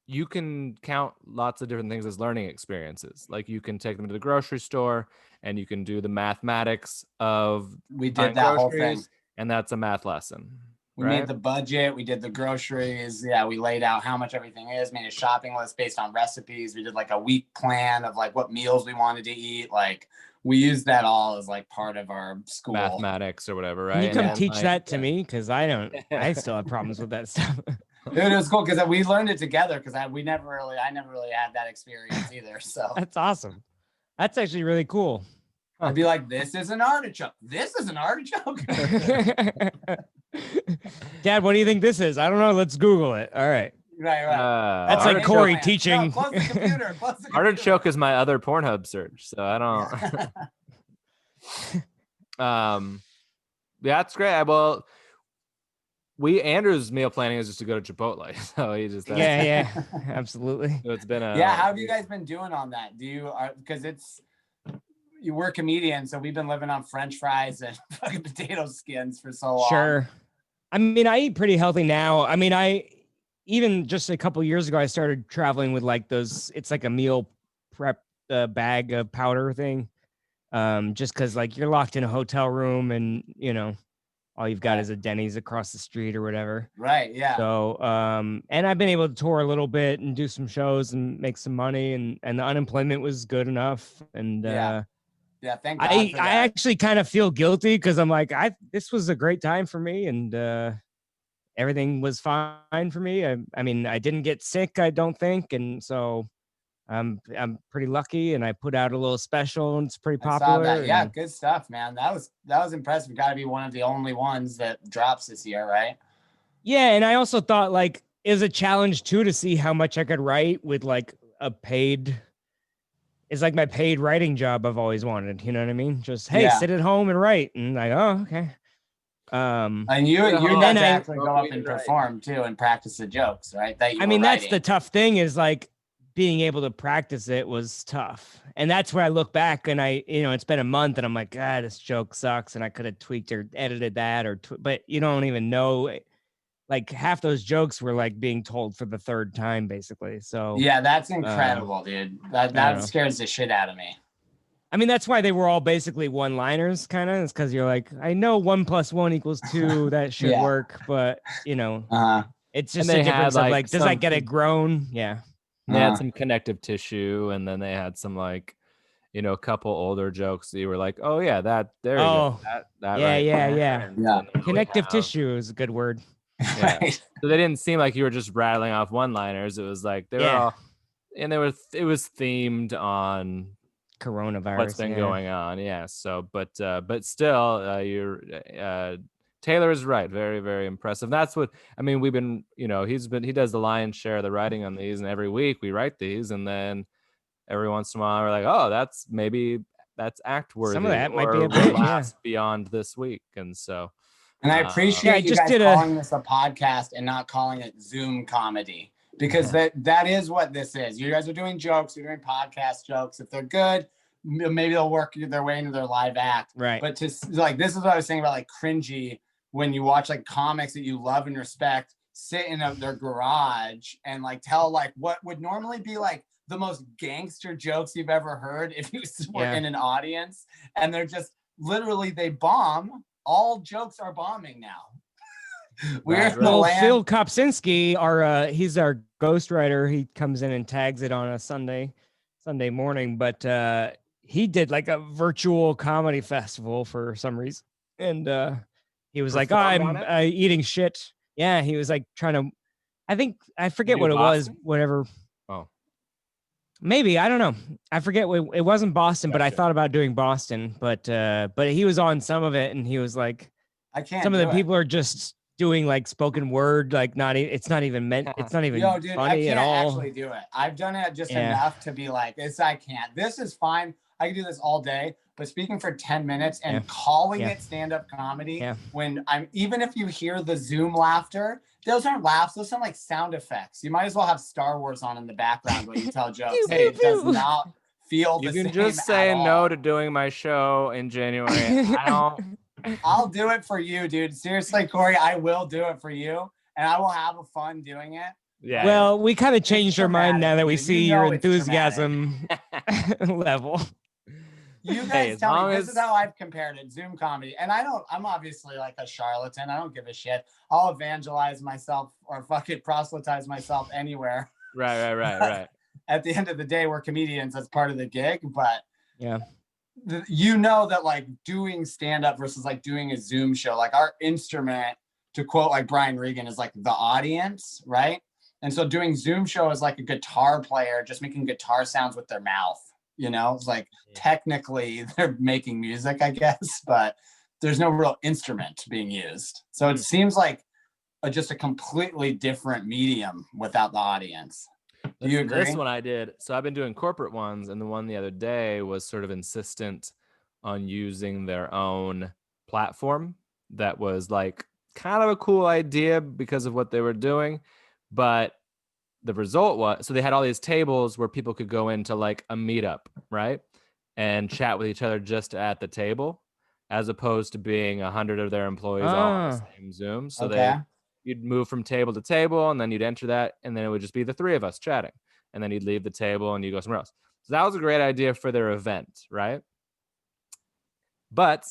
you can count lots of different things as learning experiences. Like you can take them to the grocery store and you can do the mathematics of we did that whole thing, and that's a math lesson. We made the budget, we did the groceries. Yeah, we laid out how much everything is, made a shopping list based on recipes. We did like a week plan of like what meals we wanted to eat. Like we used that all as like part of our school mathematics or whatever, right? Can you come teach that to me? Because I still have problems with that stuff. Dude, it was cool because we learned it together because I never really had that experience either. So that's awesome. That's actually really cool. I'd be like, this is an artichoke. This is an artichoke. Dad, what do you think this is? I don't know. Let's Google it. All right. Right. That's like Cory teaching. No, close the computer. Artichoke is my other Pornhub search, so I don't. That's great. Andrew's meal planning is just to go to Chipotle, so he just yeah, absolutely. So it's been how have you guys been doing on that? Because we're comedians, so we've been living on French fries and fucking potato skins for so long. Sure. I mean, I eat pretty healthy now. I mean, even just a couple years ago, I started traveling with like those. It's like a meal prep bag of powder thing. Just because like you're locked in a hotel room and all you've got Right. is a Denny's across the street or whatever. Right. Yeah. So and I've been able to tour a little bit and do some shows and make some money, and the unemployment was good enough. And Yeah. Thank God I for that. I actually kind of feel guilty because I'm like this was a great time for me, and everything was fine for me. I mean I didn't get sick, I don't think, and so I'm pretty lucky, and I put out a little special, and it's pretty I saw popular. that. Yeah, and- good stuff, man. That was impressive. Got to be one of the only ones that drops this year, right? Yeah, and I also thought like it was a challenge too to see how much I could write with like a paid. It's like my paid writing job I've always wanted. You know what I mean? Just hey, Yeah. sit at home and write, and like oh okay. And you got to actually go up and perform too and practice the jokes, right? That you I mean, were that's writing. the tough thing is like being able to practice it was tough. And that's where I look back and it's been a month and I'm like, God, this joke sucks. And I could have tweaked or edited that but you don't even know, like half those jokes were like being told for the third time basically. So yeah, that's incredible, dude. That scares the shit out of me. I mean, that's why they were all basically one-liners, kind of. It's because you're like, I know 1 + 1 = 2. That should work, but it's just a difference of like, does that get it grown? Yeah. They had some connective tissue, and then they had some like, a couple older jokes that you were like, oh yeah, that there you go. That yeah, right yeah, there. yeah. And then Connective tissue is a good word. Yeah. Right. So they didn't seem like you were just rattling off one-liners. It was like they were all, and it was themed on coronavirus. What's been going on? Yeah. So, but still, Taylor is right. Very, very impressive. That's what I mean. We've been, he does the lion's share of the writing on these, and every week we write these, and then every once in a while we're like, oh, that's act worthy. Some of that might be or a bit, last beyond this week, and so. And I appreciate you guys calling this a podcast and not calling it Zoom comedy, because that is what this is. You guys are doing jokes. You're doing podcast jokes. If they're good, maybe they'll work their way into their live act. Right. But to like, this is what I was saying about like cringy when you watch like comics that you love and respect sit in their garage and like tell like what would normally be like the most gangster jokes you've ever heard if you were in an audience, and they're just literally they bomb. All jokes are bombing now. Phil Kopczynski, he's our ghostwriter. He comes in and tags it on a Sunday morning, but he did like a virtual comedy festival for some reason, and he was like, "Oh, I'm eating shit." Yeah, he was like trying to. I forget what it was. Whatever. Oh, maybe I don't know. I forget. It wasn't Boston, but I thought about doing Boston. But he was on some of it, and he was like, "I can't." Some of the people are just doing like spoken word, like it's not even meant. It's not even funny at all. I can't actually do it. I've done it just enough to be like, I can't. This is fine. I can do this all day. But speaking for 10 minutes and calling it stand-up comedy, when even if you hear the Zoom laughter, those aren't laughs. Those sound like sound effects. You might as well have Star Wars on in the background when you tell jokes. Hey, it does not feel the same. You can just say no to doing my show in January. I'll do it for you, dude. Seriously, Cory, I will do it for you, and I will have a fun doing it. Yeah. Well, we kind of changed our mind now that we see your enthusiasm level. You guys tell me, this is how I've compared it, Zoom comedy. And I'm obviously like a charlatan. I don't give a shit. I'll evangelize myself or fucking proselytize myself anywhere. Right. At the end of the day, we're comedians. That's part of the gig. But yeah, that like doing stand-up versus like doing a Zoom show, like our instrument, to quote like Brian Regan, is like the audience, right? And so doing Zoom show is like a guitar player just making guitar sounds with their mouth. It's like technically they're making music, I guess, but there's no real instrument being used. So it seems like just a completely different medium without the audience. Do you agree? This one I did. So I've been doing corporate ones, and the one the other day was sort of insistent on using their own platform. That was like kind of a cool idea because of what they were doing, but the result was, so they had all these tables where people could go into like a meetup, right? And chat with each other just at the table, as opposed to being 100 of their employees all on the same Zoom. So you'd move from table to table, and then you'd enter that, and then it would just be the three of us chatting. And then you'd leave the table and you go somewhere else. So that was a great idea for their event, right? But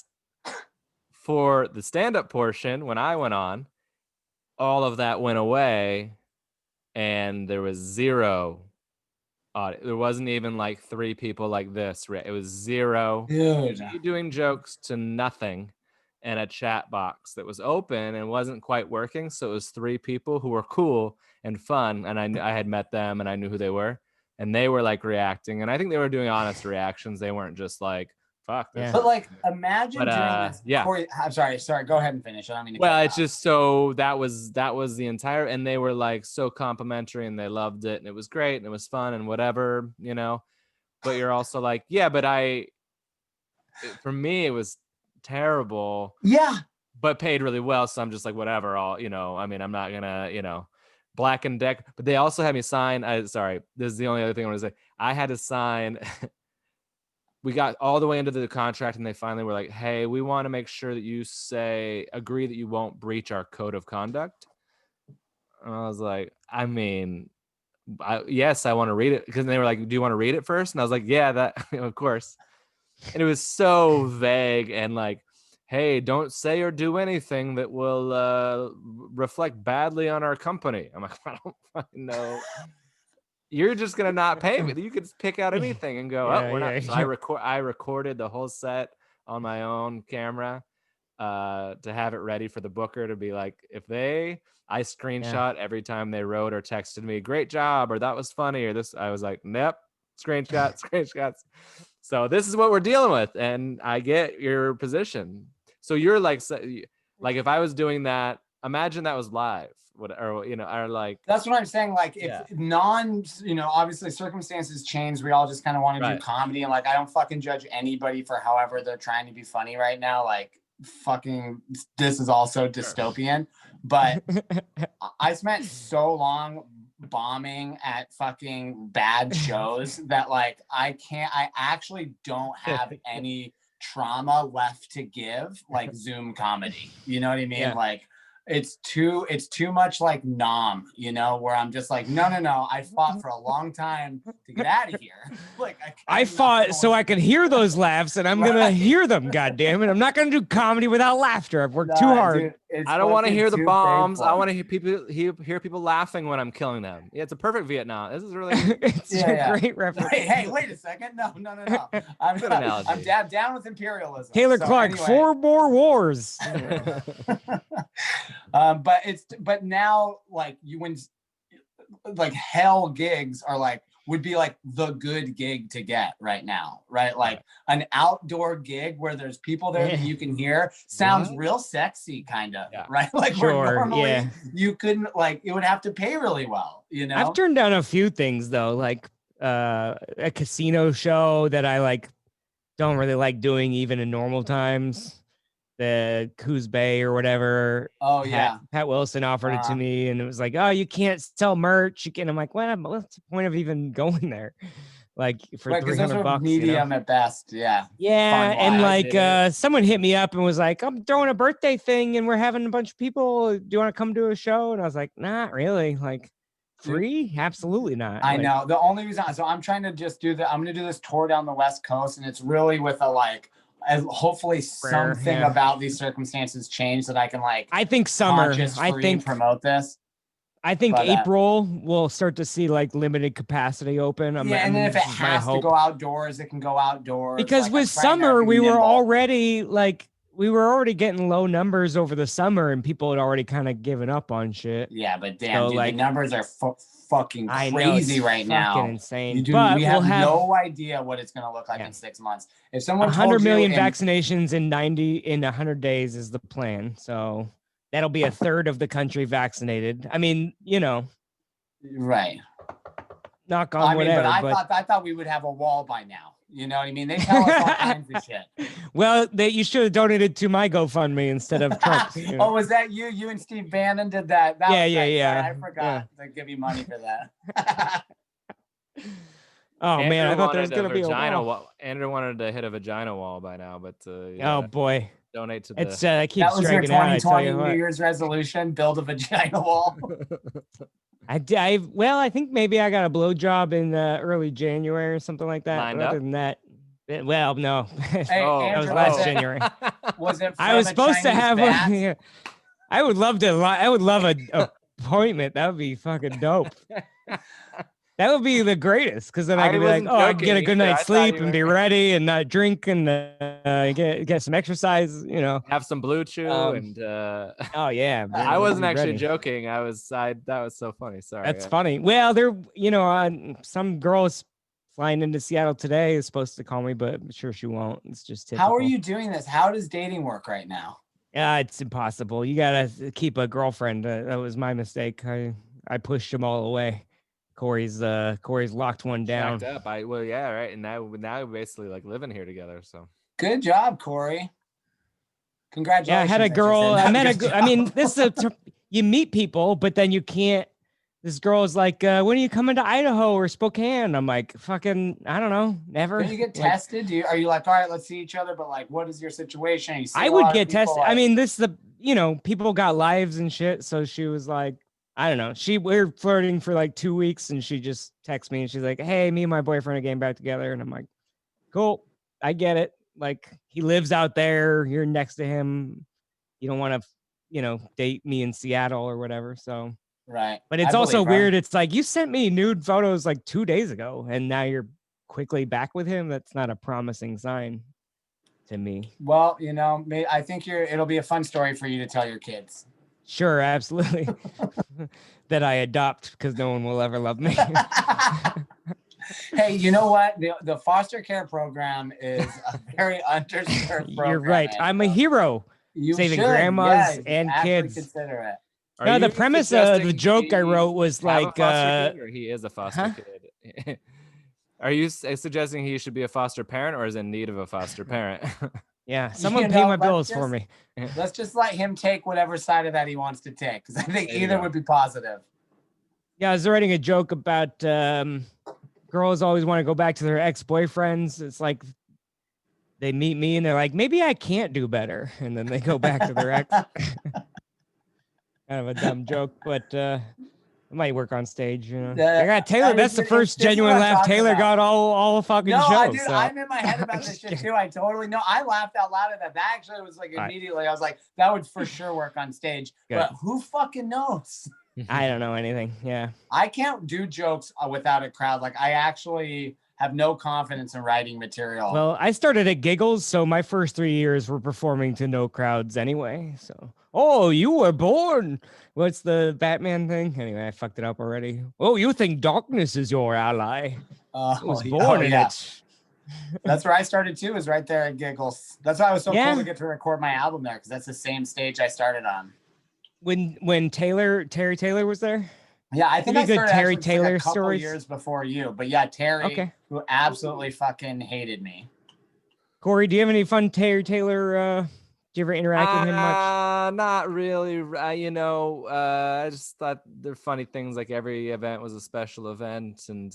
for the stand-up portion, when I went on, all of that went away and there was zero audience. There wasn't even like 3 people like this. It was zero. Dude. Me doing jokes to nothing and a chat box that was open and wasn't quite working. So it was 3 people who were cool and fun. And I had met them and I knew who they were. And they were like reacting. And I think they were doing honest reactions. They weren't just like, fuck this. But like, imagine doing this. Yeah. Corey, I'm sorry. Go ahead and finish. I don't mean to. Well, it's just so that was the entire, and they were like so complimentary and they loved it and it was great and it was fun and whatever, you know. But you're also like, yeah, but for me it was terrible. Yeah. But paid really well, so I'm just like, whatever. I mean, I'm not gonna, Black and Deck. But they also had me sign. Sorry, this is the only other thing I want to say. I had to sign. We got all the way into the contract and they finally were like, hey, we want to make sure that you agree that you won't breach our code of conduct. And I was like, I mean, yes, I want to read it. Because they were like, do you want to read it first? And I was like, yeah, that of course. And it was so vague and like, hey, don't say or do anything that will reflect badly on our company. I'm like, I don't fucking know. You're just gonna not pay me. You could pick out anything and go, we're not. So I recorded the whole set on my own camera to have it ready for the booker to be like, I screenshot every time they wrote or texted me, great job, or that was funny, or this. I was like, nope, screenshots. So this is what we're dealing with, and I get your position. So you're like if I was doing that, imagine that was live. Or like, that's what I'm saying. Like, if obviously circumstances change, we all just kind of want to do comedy, and like, I don't fucking judge anybody for however they're trying to be funny right now. Like, fucking, this is also dystopian. But I spent so long bombing at fucking bad shows that like I actually don't have any trauma left to give, like Zoom comedy. You know what I mean? Yeah. Like, it's too much like Nom, where I'm just like, no, I fought for a long time to get out of here. Like, I fought so I could hear those laughs, and I'm gonna hear them. God damn it! I'm not gonna do comedy without laughter. I've worked too hard. Dude, I don't want to hear the bombs. I want to hear people laughing when I'm killing them. Yeah, it's a perfect Vietnam. This is really it's a great reference. Hey, wait a second. No. I'm down with imperialism. Taylor Clark, anyway. 4 more wars. But now like when hell gigs are like would be like the good gig to get right now, right? Like an outdoor gig where there's people there that you can hear sounds real sexy, kind of, right? Like where normally you couldn't, like, it would have to pay really well, I've turned down a few things though, like a casino show that I like don't really like doing even in normal times. The Coos Bay or whatever. Oh yeah. Pat Wilson offered it to me, and it was like, oh, you can't sell merch. I'm like, what's the point of even going there? Like for $300, medium at best. Yeah. Yeah. And like someone hit me up and was like, I'm throwing a birthday thing and we're having a bunch of people. Do you want to come to a show? And I was like, not really. Like, free? Absolutely not. I know. The only reason, so I'm trying to just I'm going to do this tour down the West Coast, and it's really with a like, hopefully something about these circumstances change that I can like. I think summer. I think promote this. I think April we'll start to see like limited capacity open. And then if it has to go outdoors, it can go outdoors. Because like, with summer, we were already getting low numbers over the summer, and people had already kind of given up on shit. Yeah, but damn, dude, the numbers are fucking crazy right now. Insane. We have no idea what it's going to look like in 6 months. If someone 100 million vaccinations in 100 days is the plan. So that'll be a third of the country vaccinated. I mean, right. Knock on whatever. But I thought we would have a wall by now. You know what I mean? They tell us all kinds of shit. Well, you should have donated to my GoFundMe instead of Trump's. Oh, was that you? You and Steve Bannon did that? Yeah. I forgot to give you money for that. Oh, Andrew, man, I thought there was going to be a wall. Andrew wanted to hit a vagina wall by now, but oh boy, donate to the. It's I keep that was your striking out. 2020 New Year's resolution: build a vagina wall. Well, I think maybe I got a blowjob in early January or something like that. Lined But other up? than that, well, no. Hey, Oh, That was Andrew, last was it, January. was it I from was a supposed to Chinese have bat? yeah. I would love to. I would love a appointment. That would be fucking dope. That would be the greatest, because then I I could be like, wasn't oh, I can get a joking good either. I night's thought sleep you and were be ready and not drink and get some exercise. have some blue chew and Oh yeah, I be wasn't actually ready. joking. That was so funny. Sorry. That's funny. Well, there, some girls flying into Seattle today is supposed to call me, but I'm sure she won't. It's just typical. How are you doing this? How does dating work right now? Yeah, it's impossible. You gotta keep a girlfriend. That was my mistake. I pushed them all away. Cory's locked one down. Shacked up. Well, yeah, right. And now we're basically like living here together. So Good job, Cory. Congratulations. Yeah, I had a girl. I met a. I mean, this is you meet people, but then you can't. This girl is like, when are you coming to Idaho or Spokane? I'm like, fucking, I don't know, never. When you get Like, tested, are you like, all right, let's see each other, but like, what is your situation? I would get tested. I mean, people got lives and shit. So she was like, I don't know. We were flirting for like 2 weeks, and she just texted me and she's like, hey, me and my boyfriend are getting back together. And I'm like, cool, I get it. Like, he lives out there. You're next to him. You don't want to, date me in Seattle or whatever. So. Right. But it's also weird. It's like, you sent me nude photos like 2 days ago, and now you're quickly back with him. That's not a promising sign to me. Well, I think it'll be a fun story for you to tell your kids. Sure, absolutely. That I adopt because no one will ever love me. Hey, you know what? The foster care program is a very underserved program. You're right. I'm a hero. Saving grandmas and kids. Consider it. No, the premise of the joke I wrote was like, or he is a foster kid. Are you suggesting he should be a foster parent or is in need of a foster parent? Yeah, someone pay my bills for me. Let's just let him take whatever side of that he wants to take, because I think either would be positive. Yeah, I was writing a joke about girls always want to go back to their ex-boyfriends. It's like they meet me and they're like, maybe I can't do better. And then they go back to their ex. Kind of a dumb joke, but it might work on stage. I got Taylor. That's the first genuine laugh Taylor got all fucking show. No, dude, so. I'm in my head about this shit too. I totally know. I laughed out loud at that. That actually was like immediately. I was like, that would for sure work on stage. Good. But who fucking knows? I don't know anything. Yeah. I can't do jokes without a crowd. Like, I actually have no confidence in writing material. Well, I started at Giggles, so my first 3 years were performing to no crowds anyway. So, oh, you were born. What's the Batman thing? Anyway, I fucked it up already. Oh, you think darkness is your ally? I was born in it. That's where I started too, is right there at Giggles. That's why I was so cool to get to record my album there, because that's the same stage I started on. When Terry Taylor was there? Yeah, I think I started Terry Taylor a couple stories years before you. But yeah, Terry, who absolutely fucking hated me. Cory, do you have any fun Terry Taylor? Do you ever interact with him much? Not really. I just thought they're funny things. Like every event was a special event, and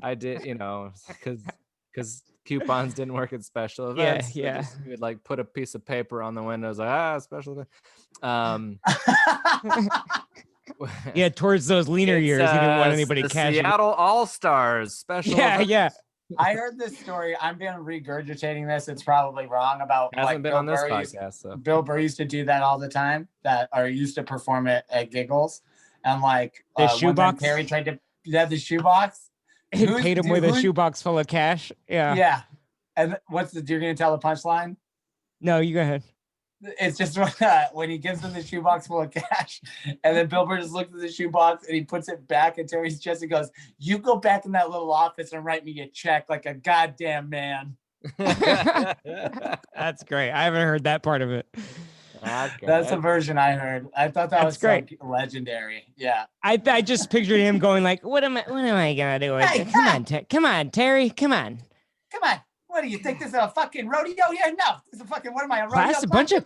I did, because coupons didn't work at special events. Yeah. So we would like put a piece of paper on the windows, like special event. Yeah, towards those leaner years, he didn't want anybody cashing. Seattle All-Stars special. Yeah. I heard this story. I'm been regurgitating this. It's probably wrong about. Hasn't been on this podcast. So Bill Burr used to do that all the time. Used to perform it at Giggles, and like the shoebox. Terry tried to the shoebox. He paid him with a shoebox full of cash. Yeah. Yeah. And you're gonna tell the punchline? No, you go ahead. It's just when he gives him the shoebox full of cash, and then Bill Burr just looks at the shoebox and he puts it back in Terry's chest and goes, "You go back in that little office and write me a check like a goddamn man." That's great. I haven't heard that part of it. Okay. That's the version I heard. I thought that was great. So legendary. Yeah. I just pictured him going like, "What am I gonna do? Hey, come on, Terry, come on." What do you think? This is a fucking rodeo? Yeah, no. This is a fucking, what am I, a rodeo? A bunch of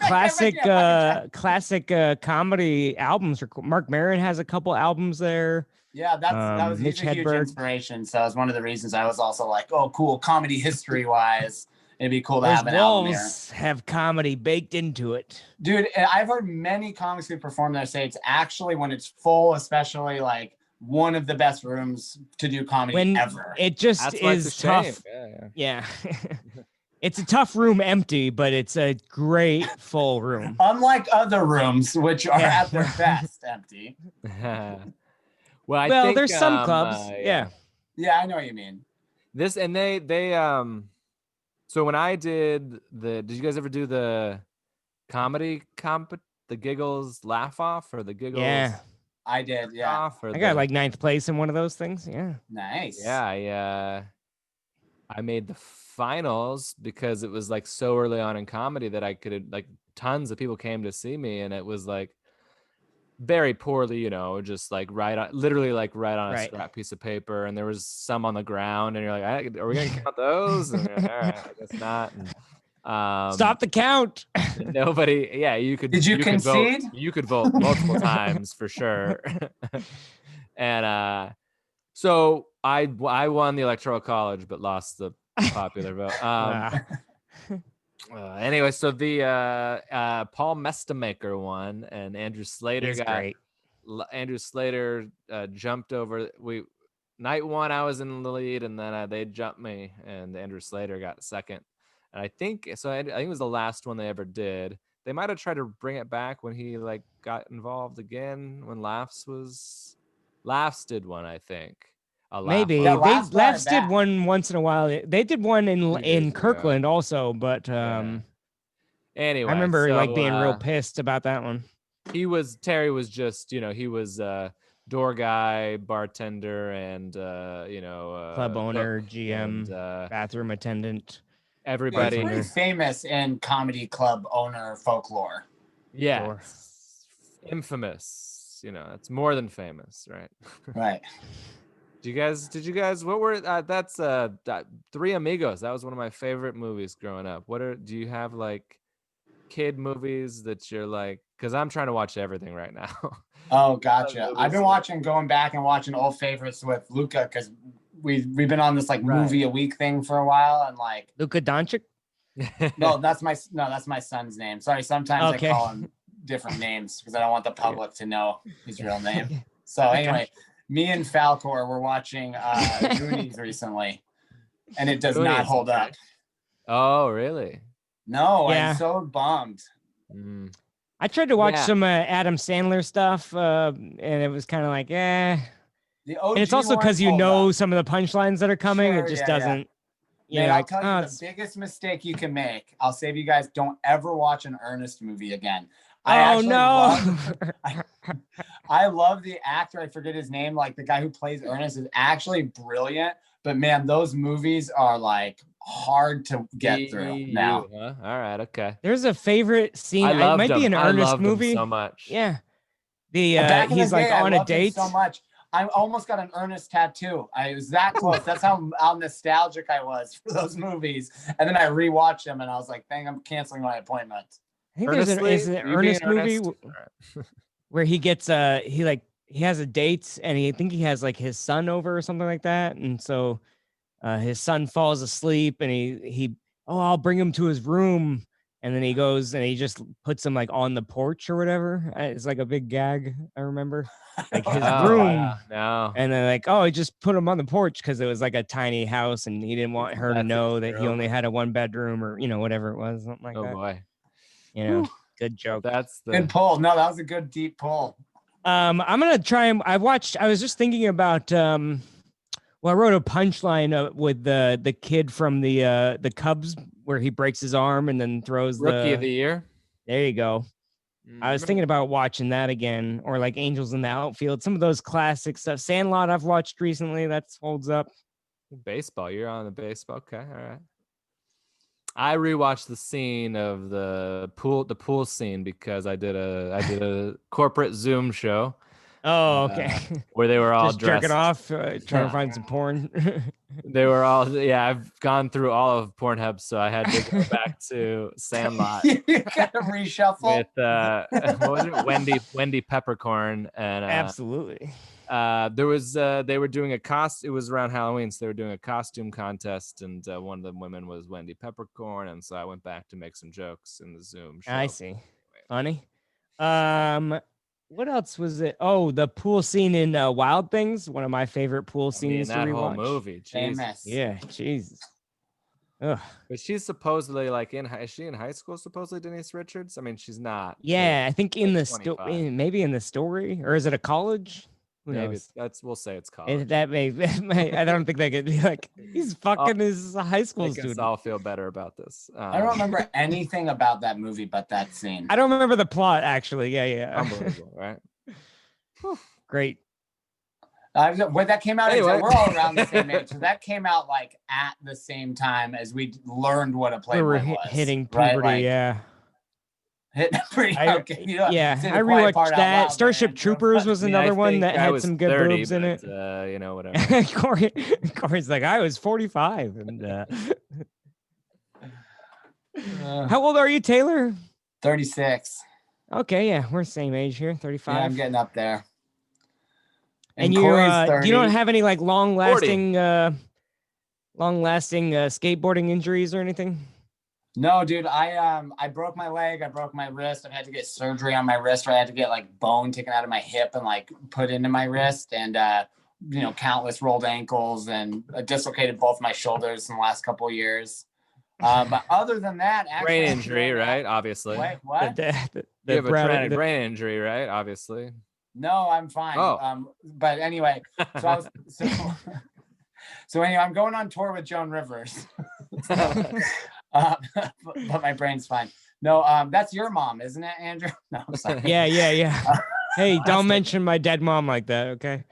classic comedy albums. Mark Maron has a couple albums there. Yeah, that was he's a huge inspiration. So it's one of the reasons I was also like, oh, cool, comedy history wise. It'd be cool to Those have an album here. walls have comedy baked into it. Dude, I've heard many comics who perform there say it's actually when it's full, especially like one of the best rooms to do comedy When ever. it just That's why it's a is shame. tough. Yeah. It's a tough room empty, but it's a great full room. Unlike other rooms, which are Yeah. at their best empty. Well, I Well, think there's some clubs. Yeah. Yeah, I know what you mean. This and they so when I did you guys ever do the comedy the giggles laugh off or the giggles Yeah. I did, yeah. off or I got like 9th place in one of those things. Yeah. Nice. yeah, I made the finals because it was like so early on in comedy that I could like tons of people came to see me, and it was like very poorly, just like literally like right on a Right. scrap piece of paper, and there was some on the ground, and you're like, are we gonna count those? And you're like, all right, I guess not. And, Stop the count. nobody. Yeah, you could. Did you concede? You could vote multiple times for sure. And so I won the electoral college, but lost the popular vote. Anyway, so the Paul Mestamaker won, and Andrew Slater He's great. Andrew Slater jumped over. Night one, I was in the lead, and then they jumped me, and Andrew Slater got second. And I think so. I think it was the last one they ever did. They might have tried to bring it back when he like got involved again when Laughs did one, I think. Maybe Yeah, Laughs did one once in a while. They did one in Kirkland also, but Anyway, I remember like being real pissed about that one. Terry was just, he was door guy, bartender, and Club owner, GM, and, bathroom attendant. Everybody. He's pretty famous in comedy club owner folklore. Yeah. Sure. Infamous. It's more than famous, right? Right. Did you guys what were that's Three Amigos? That was one of my favorite movies growing up. Do you have like kid movies that you're like, because I'm trying to watch everything right now. Oh, gotcha. I've been going back and watching old favorites with Luca, because we've been on this like movie a week thing for a while, and like Luka Doncic. No, that's my son's name. Sorry, sometimes I call him different names because I don't want the public to know his real name. So anyway, me and Falcor were watching Goonies recently, and it does not hold up. Oh, really? No, I'm so bummed. I tried to watch some Adam Sandler stuff, and it was kind of like, and it's also because some of the punchlines that are coming. It just doesn't. I'll tell you the biggest mistake you can make. I'll save you guys. Don't ever watch an Ernest movie again. I love the actor. I forget his name. Like the guy who plays Ernest is actually brilliant. But man, those movies are like hard to get through now. All right, okay. There's a favorite scene. It might be an Ernest movie. So much. Yeah. He's like on a date. So much. I almost got an Ernest tattoo. I was that close. That's how nostalgic I was for those movies. And then I rewatched them, and I was like, "Dang, I'm canceling my appointment." I think there's an Ernest movie where he gets he has a date, and I think he has like his son over or something like that, and so his son falls asleep, and I'll bring him to his room. And then he goes and he just puts him like on the porch or whatever. It's like a big gag. I remember like his room. No. And then he just put him on the porch because it was like a tiny house, and he didn't want her to know that he only had a 1-bedroom or whatever it was, something like that. Oh boy. Good joke. That's the good pull. No, that was a good deep pull. I'm gonna try. I was just thinking about. I wrote a punchline with the kid from the Cubs where he breaks his arm and then throws Rookie of the Year. There you go. I was thinking about watching that again, or like Angels in the Outfield, some of those classic stuff. Sandlot I've watched recently. That holds up. Baseball. You're on the baseball. Okay, all right. I rewatched the scene of the pool scene because I did a corporate Zoom show. Oh, okay. Where they were all just dressed. jerking off, trying to find some porn. They were all, I've gone through all of PornHub, so I had to go back to Sandlot. You gotta reshuffle. With what was it? Wendy Peppercorn and absolutely. there was they were doing it was around Halloween, so they were doing a costume contest, and one of the women was Wendy Peppercorn, and so I went back to make some jokes in the Zoom show. I see. Funny. What else was it? Oh, the pool scene in Wild Things, one of my favorite pool scenes to that rewatch. whole movie. Famous. Yeah, Jesus. Ugh. But she's supposedly like is she in high school? Supposedly Denise Richards. I mean, she's not. Yeah, I think in like the story, maybe in the story, or is it a college? Who Maybe knows? we'll say it's college. That may, I don't think they could be like he's fucking his high school I guess student. I'll feel better about this. I don't remember anything about that movie but that scene. I don't remember the plot actually. Yeah. Unbelievable, right? Great. When that came out, Anyway. we're all around the same age. So that came out like at the same time as we learned what a Playboy We were was. hitting right? puberty, Like, yeah. Hitting pretty. Okay. You know, Yeah, say the I quiet part rewatched out that. loud, Starship man. Troopers was I mean, another I one think that I had was some good 30, boobs in it. but, you know, whatever. Corey's like, I was 45. And how old are you, Taylor? 36. Okay, yeah, we're same age here, 35. Yeah, I'm getting up there. And you Corey's 30. you don't have any like long lasting skateboarding injuries or anything? No, dude, I broke my leg, I broke my wrist. I've had to get surgery on my wrist, where I had to get like bone taken out of my hip and like put into my wrist, and you know, countless rolled ankles, and dislocated both my shoulders in the last couple of years. But other than that, actually, Brain injury, right? Obviously. Wait, what? You have a traumatic brain injury, right? Obviously. No, I'm fine. Oh. But anyway, so anyway, I'm going on tour with Joan Rivers. But my brain's fine. No, that's your mom, isn't it, Andrew? No, I'm sorry. Yeah. Hey, don't mention my dead mom like that, okay?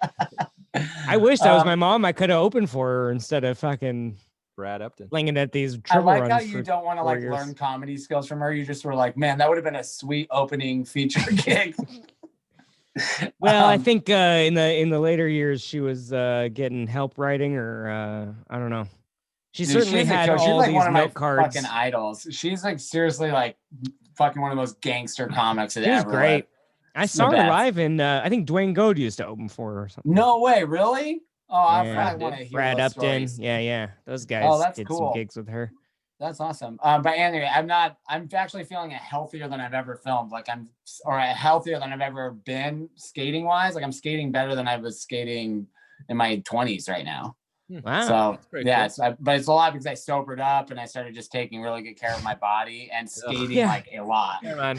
I wish that was my mom. I could have opened for her instead of fucking Brad Upton slinging at these I triple like runs how you don't want to like learn comedy skills from her. You just were like, man, that would have been a sweet opening feature gig. Well, I think in the later years she was getting help writing, or I don't know. She certainly had all she's like these one of my note cards. fucking idols. She's like seriously like fucking one of the most gangster comics that She was ever great. lived. I saw her live, and I think Dwayne Goad used to open for her or something. No way, really? Oh, I Yeah. probably want to hear Brad those Upton, stories. yeah, those guys Oh, that's did cool. some gigs with her. That's awesome. But anyway, I'm actually feeling healthier than I've ever filmed. Like healthier than I've ever been skating wise. Like I'm skating better than I was skating in my 20s right now. Wow. So yeah, cool. But it's a lot because I sobered up and I started just taking really good care of my body and skating like a lot. Hey, man.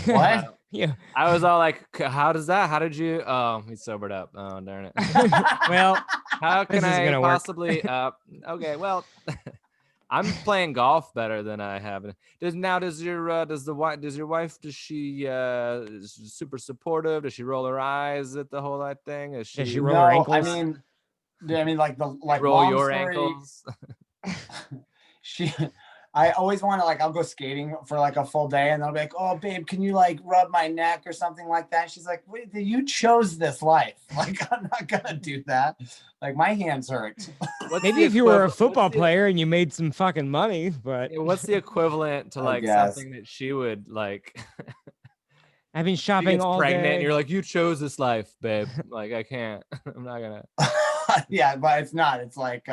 What? Yeah. I was all like, how did you? Oh, he sobered up. Oh, darn it. Well, how can I possibly? Okay, well, I'm playing golf better than I have. Does your wife does she is super supportive? Does she roll her eyes at the whole thing? Does she roll her ankles? I mean, like roll your ankles. I always want to I'll go skating for like a full day, and they'll be like, "Oh, babe, can you like rub my neck or something like that?" She's like, "Wait, you chose this life. Like, I'm not gonna do that. Like, my hands hurt." Maybe if you were a football player and you made some fucking money, but what's the equivalent to like something that she would like? I've been shopping all pregnant day. And you're like, you chose this life, babe. Like, I can't. I'm not gonna. Yeah, but it's not. It's like,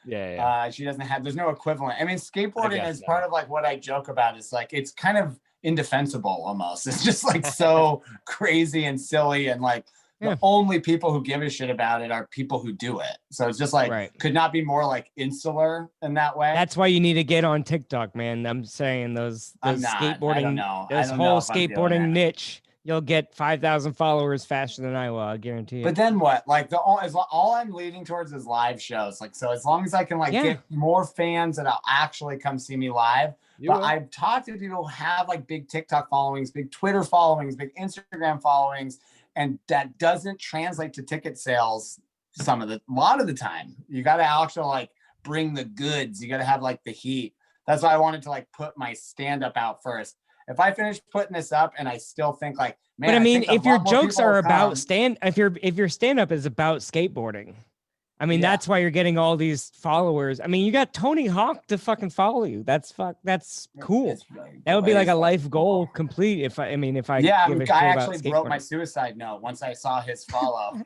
yeah. She doesn't have. There's no equivalent. I mean, skateboarding is part of like what I joke about. Is like it's kind of indefensible almost. It's just like so crazy and silly, and like the only people who give a shit about it are people who do it. So it's just like could not be more like insular in that way. That's why you need to get on TikTok, man. I'm saying those skateboarding, I don't know. this whole skateboarding niche. You'll get 5,000 followers faster than I will. I guarantee you. But then what? Like all I'm leading towards is live shows. Like, so as long as I can get more fans that'll actually come see me live. I've talked to people who have like big TikTok followings, big Twitter followings, big Instagram followings, and that doesn't translate to ticket sales. A lot of the time, you got to actually like bring the goods. You got to have like the heat. That's why I wanted to like put my stand up out first. If I finish putting this up and I still think like, man, but I mean, if your jokes are about if if your stand up is about skateboarding, I mean, that's why you're getting all these followers. I mean, you got Tony Hawk to fucking follow you. That's cool. That would be like a life goal complete. If I yeah, give a I shit about actually wrote my skateboarding. suicide note once I saw his follow.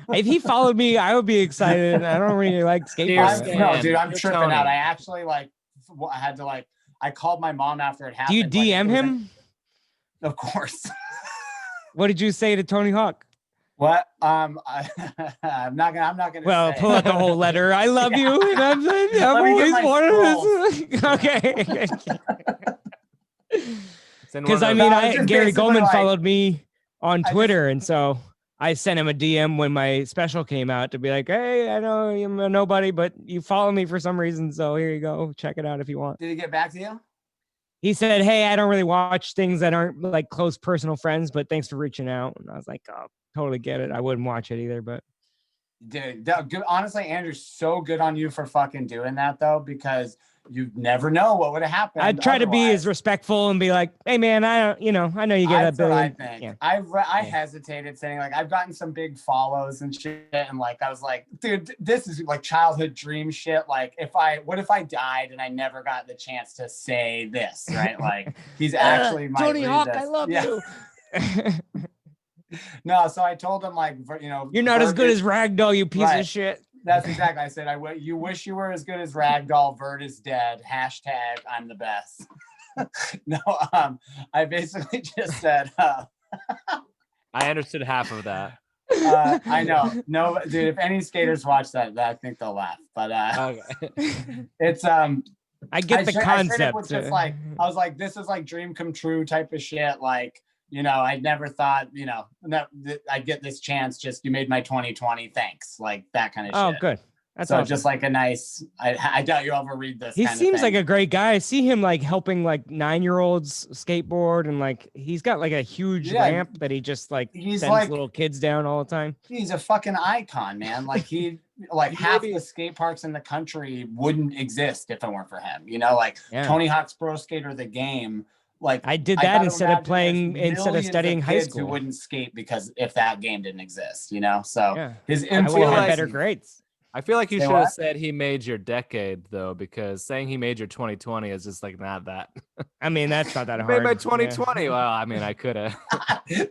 If he followed me, I would be excited. I don't really like skateboarding. No, dude, I'm You're tripping Tony. out. I actually like, I had to like, I called my mom after it Do you happened. like, DM it was him? of course. What did you say to Tony Hawk? What? I'm not gonna. Well, say pull out the whole letter. I love you, and I've Let me always get my wanted this. Okay. Because I mean, Gary Goldman followed me on Twitter, and so I sent him a DM when my special came out to be like, "Hey, I know I'm a nobody, but you follow me for some reason, so here you go. Check it out if you want." Did he get back to you? He said, "Hey, I don't really watch things that aren't like close personal friends, but thanks for reaching out." And I was like, "Oh, totally get it. I wouldn't watch it either, but." Dude, good. Honestly, Andrew's so good on you for fucking doing that though, because you never know what would have happened. I'd try to be otherwise. as respectful and be like, "Hey, man, I know you get That's a what billion." I think. Yeah. I hesitated saying like I've gotten some big follows and shit, and like I was like, dude, this is like childhood dream shit. Like, what if I died and I never got the chance to say this, right? Like, he's actually my Tony Hawk. I love you. No, so I told him like, You're not as good as Ragdoll, you piece of shit. That's exactly. I said, you wish you were as good as Ragdoll. Vert is dead. Hashtag I'm the best. No, I basically just said. I understood half of that. I know. No, dude. If any skaters watch that, I think they'll laugh. But Okay. it's I get the concept. I just like I was like, this is like dream come true type of shit. Like, I never thought, that I'd get this chance. Just you made my 2020. Thanks, like that kind of shit. Oh, good. That's so awesome. Just like a nice. I doubt you'll ever read this. He seems like a great guy. I see him like helping like 9-year-olds skateboard, and like he's got like a huge ramp that he just like sends like, little kids down all the time. He's a fucking icon, man. Like half the skate parks in the country wouldn't exist if it weren't for him. Tony Hawk's Pro Skater the game. Like I did that instead of studying high school. Who wouldn't skate because if that game didn't exist, So his influence, I would have better grades. I feel like you should have said he made your decade though, because saying he made your 2020 is just like not that. I mean, that's not that hard. Made my 2020. Yeah. Well, I mean, I could have.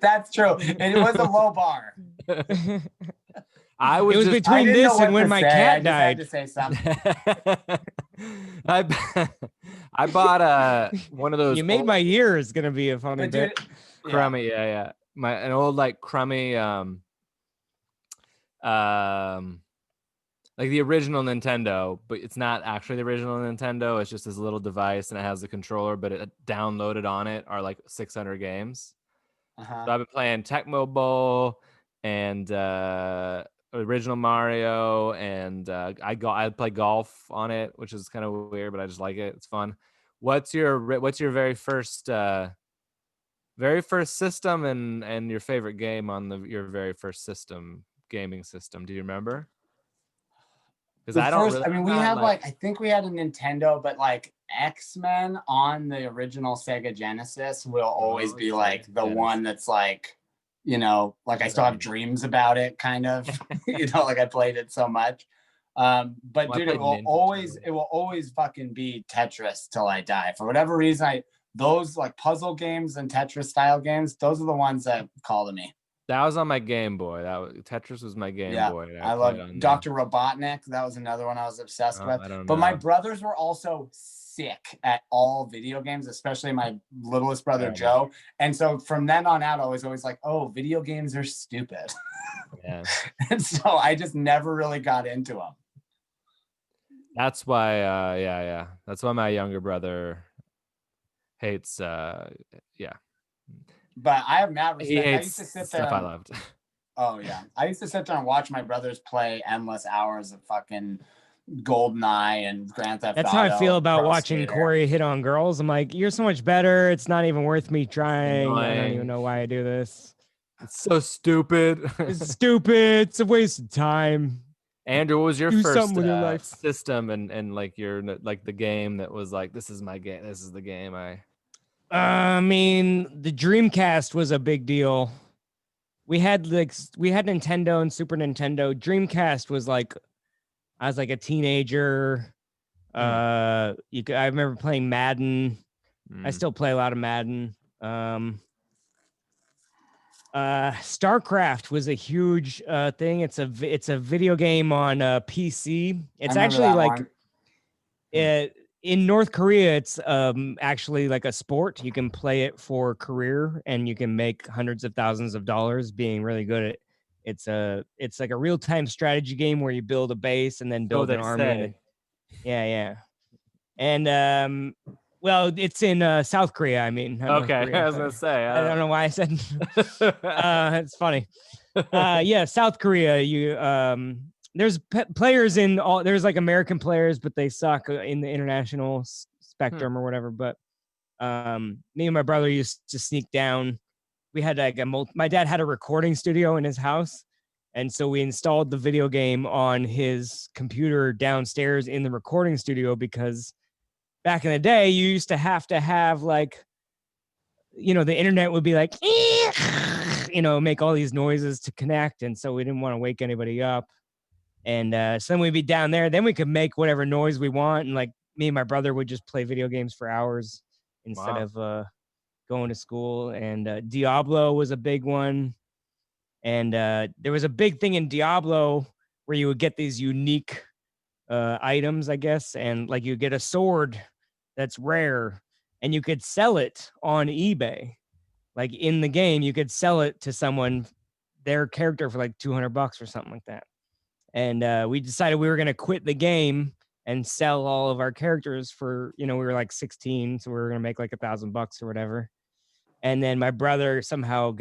That's true. It was a low bar. It was between this and when my cat died. I had to say something. I bought one of those. You made my year is gonna be a funny bit. Crummy, yeah. An old like crummy like the original Nintendo, but it's not actually the original Nintendo. It's just this little device, and it has the controller, but it downloaded on it are like 600 games. So I've been playing Tecmo Bowl and original Mario, and I play golf on it, which is kind of weird, but I just like it. It's fun. What's your very first system and your favorite game on your very first gaming system? Do you remember? Because we had like I think we had a Nintendo, but like X-Men on the original Sega Genesis will always be like the one that's like, like I still have dreams about it, kind of. Like I played it so much. But dude, it will always fucking be Tetris till I die. For whatever reason, those like puzzle games and Tetris style games, those are the ones that call to me. That was on my Game Boy. Tetris was my Game Boy. I love Dr. Robotnik. That was another one I was obsessed with. But my brothers were also sick at all video games, especially my littlest brother Joe. And so from then on out, I was always like, oh, video games are stupid. Yeah. And so I just never really got into them. That's why, that's why my younger brother hates, But I have mad respect. He hates I used to sit there. Stuff I loved. Oh yeah, I used to sit there and watch my brothers play endless hours of fucking GoldenEye and Grand Theft Auto. That's how I feel about watching Cory hit on girls. I'm like, you're so much better. It's not even worth me trying. I don't even know why I do this. It's so stupid. It's stupid. It's a waste of time. Andrew, what was your first system and like your like the game that was like, this is my game. This is the game I mean, the Dreamcast was a big deal. We had Nintendo and Super Nintendo. Dreamcast was like I was like a teenager. I remember playing Madden. I still play a lot of Madden. Starcraft was a huge thing. It's a video game on PC. It's actually like in North Korea. It's actually like a sport. You can play it for career, and you can make hundreds of thousands of dollars being really good at. It's like a real time strategy game where you build a base and then build an army. And yeah. And well, it's in South Korea. I mean, not North Korea. I was gonna say. I don't know why I said. It's funny. Yeah, South Korea. There's players in all. There's like American players, but they suck in the international spectrum or whatever. But me and my brother used to sneak down. We had like my dad had a recording studio in his house, and so we installed the video game on his computer downstairs in the recording studio because back in the day, you used to have like, the internet would be like, make all these noises to connect. And so we didn't want to wake anybody up. And so then we'd be down there. Then we could make whatever noise we want. And like me and my brother would just play video games for hours instead of going to school. And Diablo was a big one. And there was a big thing in Diablo where you would get these unique items, I guess. And like you get a sword that's rare and you could sell it on eBay. Like in the game, you could sell it to someone, their character, for like $200 or something like that. And we decided we were going to quit the game and sell all of our characters for, we were like 16. So we were going to make like $1,000 or whatever. And then my brother somehow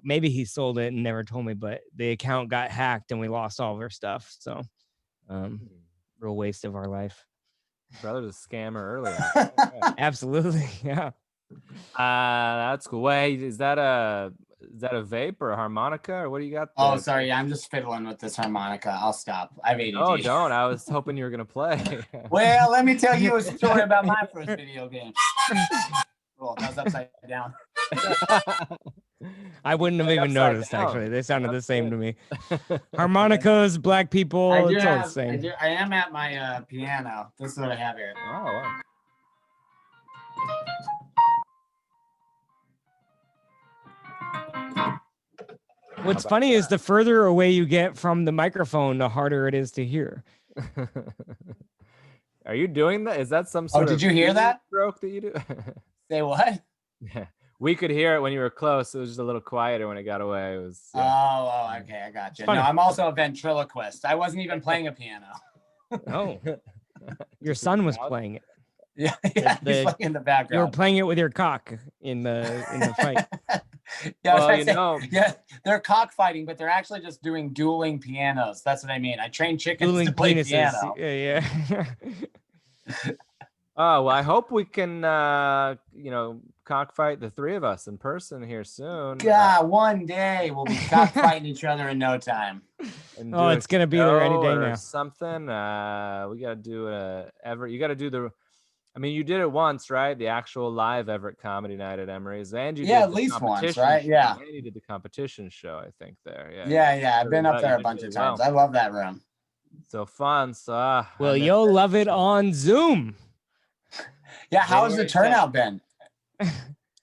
maybe he sold it and never told me, but the account got hacked and we lost all of our stuff. So real waste of our life. Brother's a scammer earlier. Absolutely, yeah. That's cool. Wait, is that a vape or a harmonica or what do you got there? Oh, sorry, I'm just fiddling with this harmonica. I'll stop. I have ADD. Oh, don't. I was hoping you were gonna play. Well, let me tell you a story about my first video game. Oh, that was upside down. I wouldn't have even noticed, actually. They sounded the same to me. Harmonicas, black people, it's all the same. I am at my piano. This is what I have here. Oh, wow. What's funny is the further away you get from the microphone, the harder it is to hear. Are you doing that? Is that some sort of did you hear that? stroke that you do? Say what? Yeah. We could hear it when you were close. It was just a little quieter when it got away. It was. Oh, okay, I got you. No, I'm also a ventriloquist. I wasn't even playing a piano. Oh, your son was playing it. Yeah, he's playing in the background. You were playing it with your cock in the fight. Yeah, they're cockfighting, but they're actually just doing dueling pianos. That's what I mean. I train chickens to play piano. Yeah. Oh, well, I hope we can, cockfight the three of us in person here soon. Yeah, one day we'll be cockfighting each other in no time. Oh, it's gonna be there any day now. Something. We gotta do you gotta do the. I mean, you did it once, right? The actual live Everett comedy night at Emery's. And you did at least once, right? Yeah. And you did the competition show, I think, there. Yeah. I've been up there a bunch of times. I love that room. So fun. So well, you'll love it on Zoom. Yeah, how's the turnout been?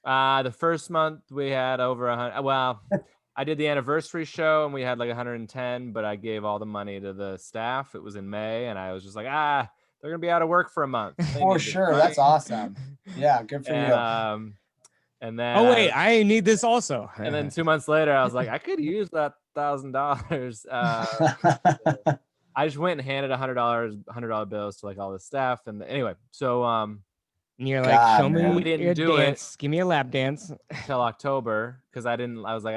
The first month we had over 100. Well, I did the anniversary show and we had like 110, but I gave all the money to the staff. It was in May, and I was just like, they're gonna be out of work for a month. For sure, that's awesome. Yeah, good for you. And then wait, I need this also. And then 2 months later, I was like, I could use that $1,000. I just went and handed $100 bills to like all the staff, and anyway, so and you're like, show me we didn't do dance. Give me a lap dance until October because I was like,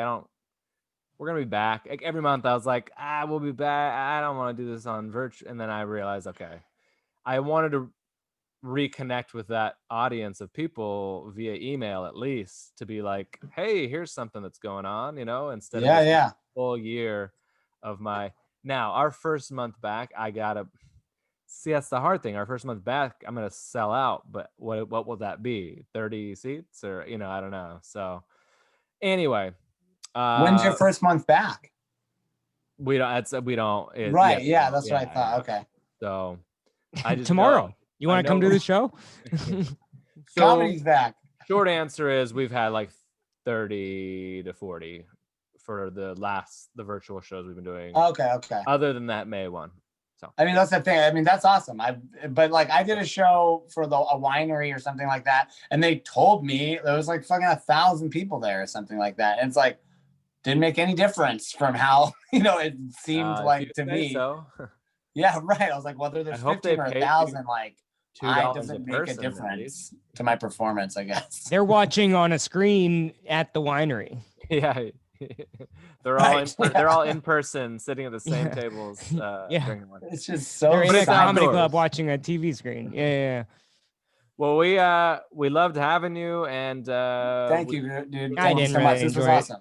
we're gonna be back. Like every month I was like, we'll be back. I don't want to do this on virtual. And then I realized, okay, I wanted to reconnect with that audience of people via email at least to be like, hey, here's something that's going on, instead of a full year of now our first month back, I gotta see, that's the hard thing. Our first month back, I'm gonna sell out, but what will that be? 30 seats or I don't know. So anyway, when's your first month back? We don't. We don't. Right. Yeah, that's what I thought. Okay. So I just Tomorrow. know- You want I to come know- to the show? So Comedy's back. short answer is we've had like 30 to 40 for the virtual shows we've been doing. Okay. Other than that May one. So I mean, that's the thing. I mean, that's awesome. But like I did a show for a winery or something like that, and they told me there was like fucking 1,000 people there or something like that. And it's like didn't make any difference from how it seemed like to me. So. Yeah, right. I was like, whether there's 15 or 1,000, like it doesn't make a difference to my performance, I guess. They're watching on a screen at the winery. Yeah. They're all in person, sitting at the same tables. Drinking wine. It's just so. They're in a comedy outdoors. club watching a TV screen. Yeah. Well, we loved having you, and thank you, dude. I Thank you didn't so really much. This was enjoy it. awesome.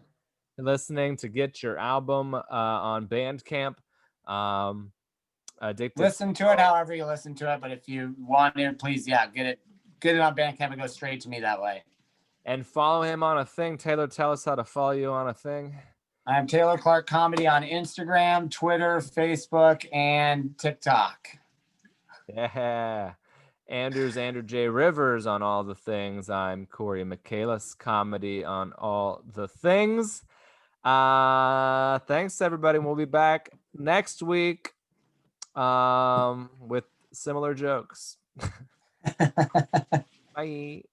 listening to get your album on Bandcamp. Addicted. Listen to it however you listen to it, but if you want to, please, get it on Bandcamp and go straight to me that way. And follow him on a thing. Taylor, tell us how to follow you on a thing. I'm Taylor Clark Comedy on Instagram, Twitter, Facebook, and TikTok. Yeah. Andrew's Andrew J. Rivers on all the things. I'm Cory Michaelis Comedy on all the things. Thanks everybody. We'll be back next week with similar jokes. Bye.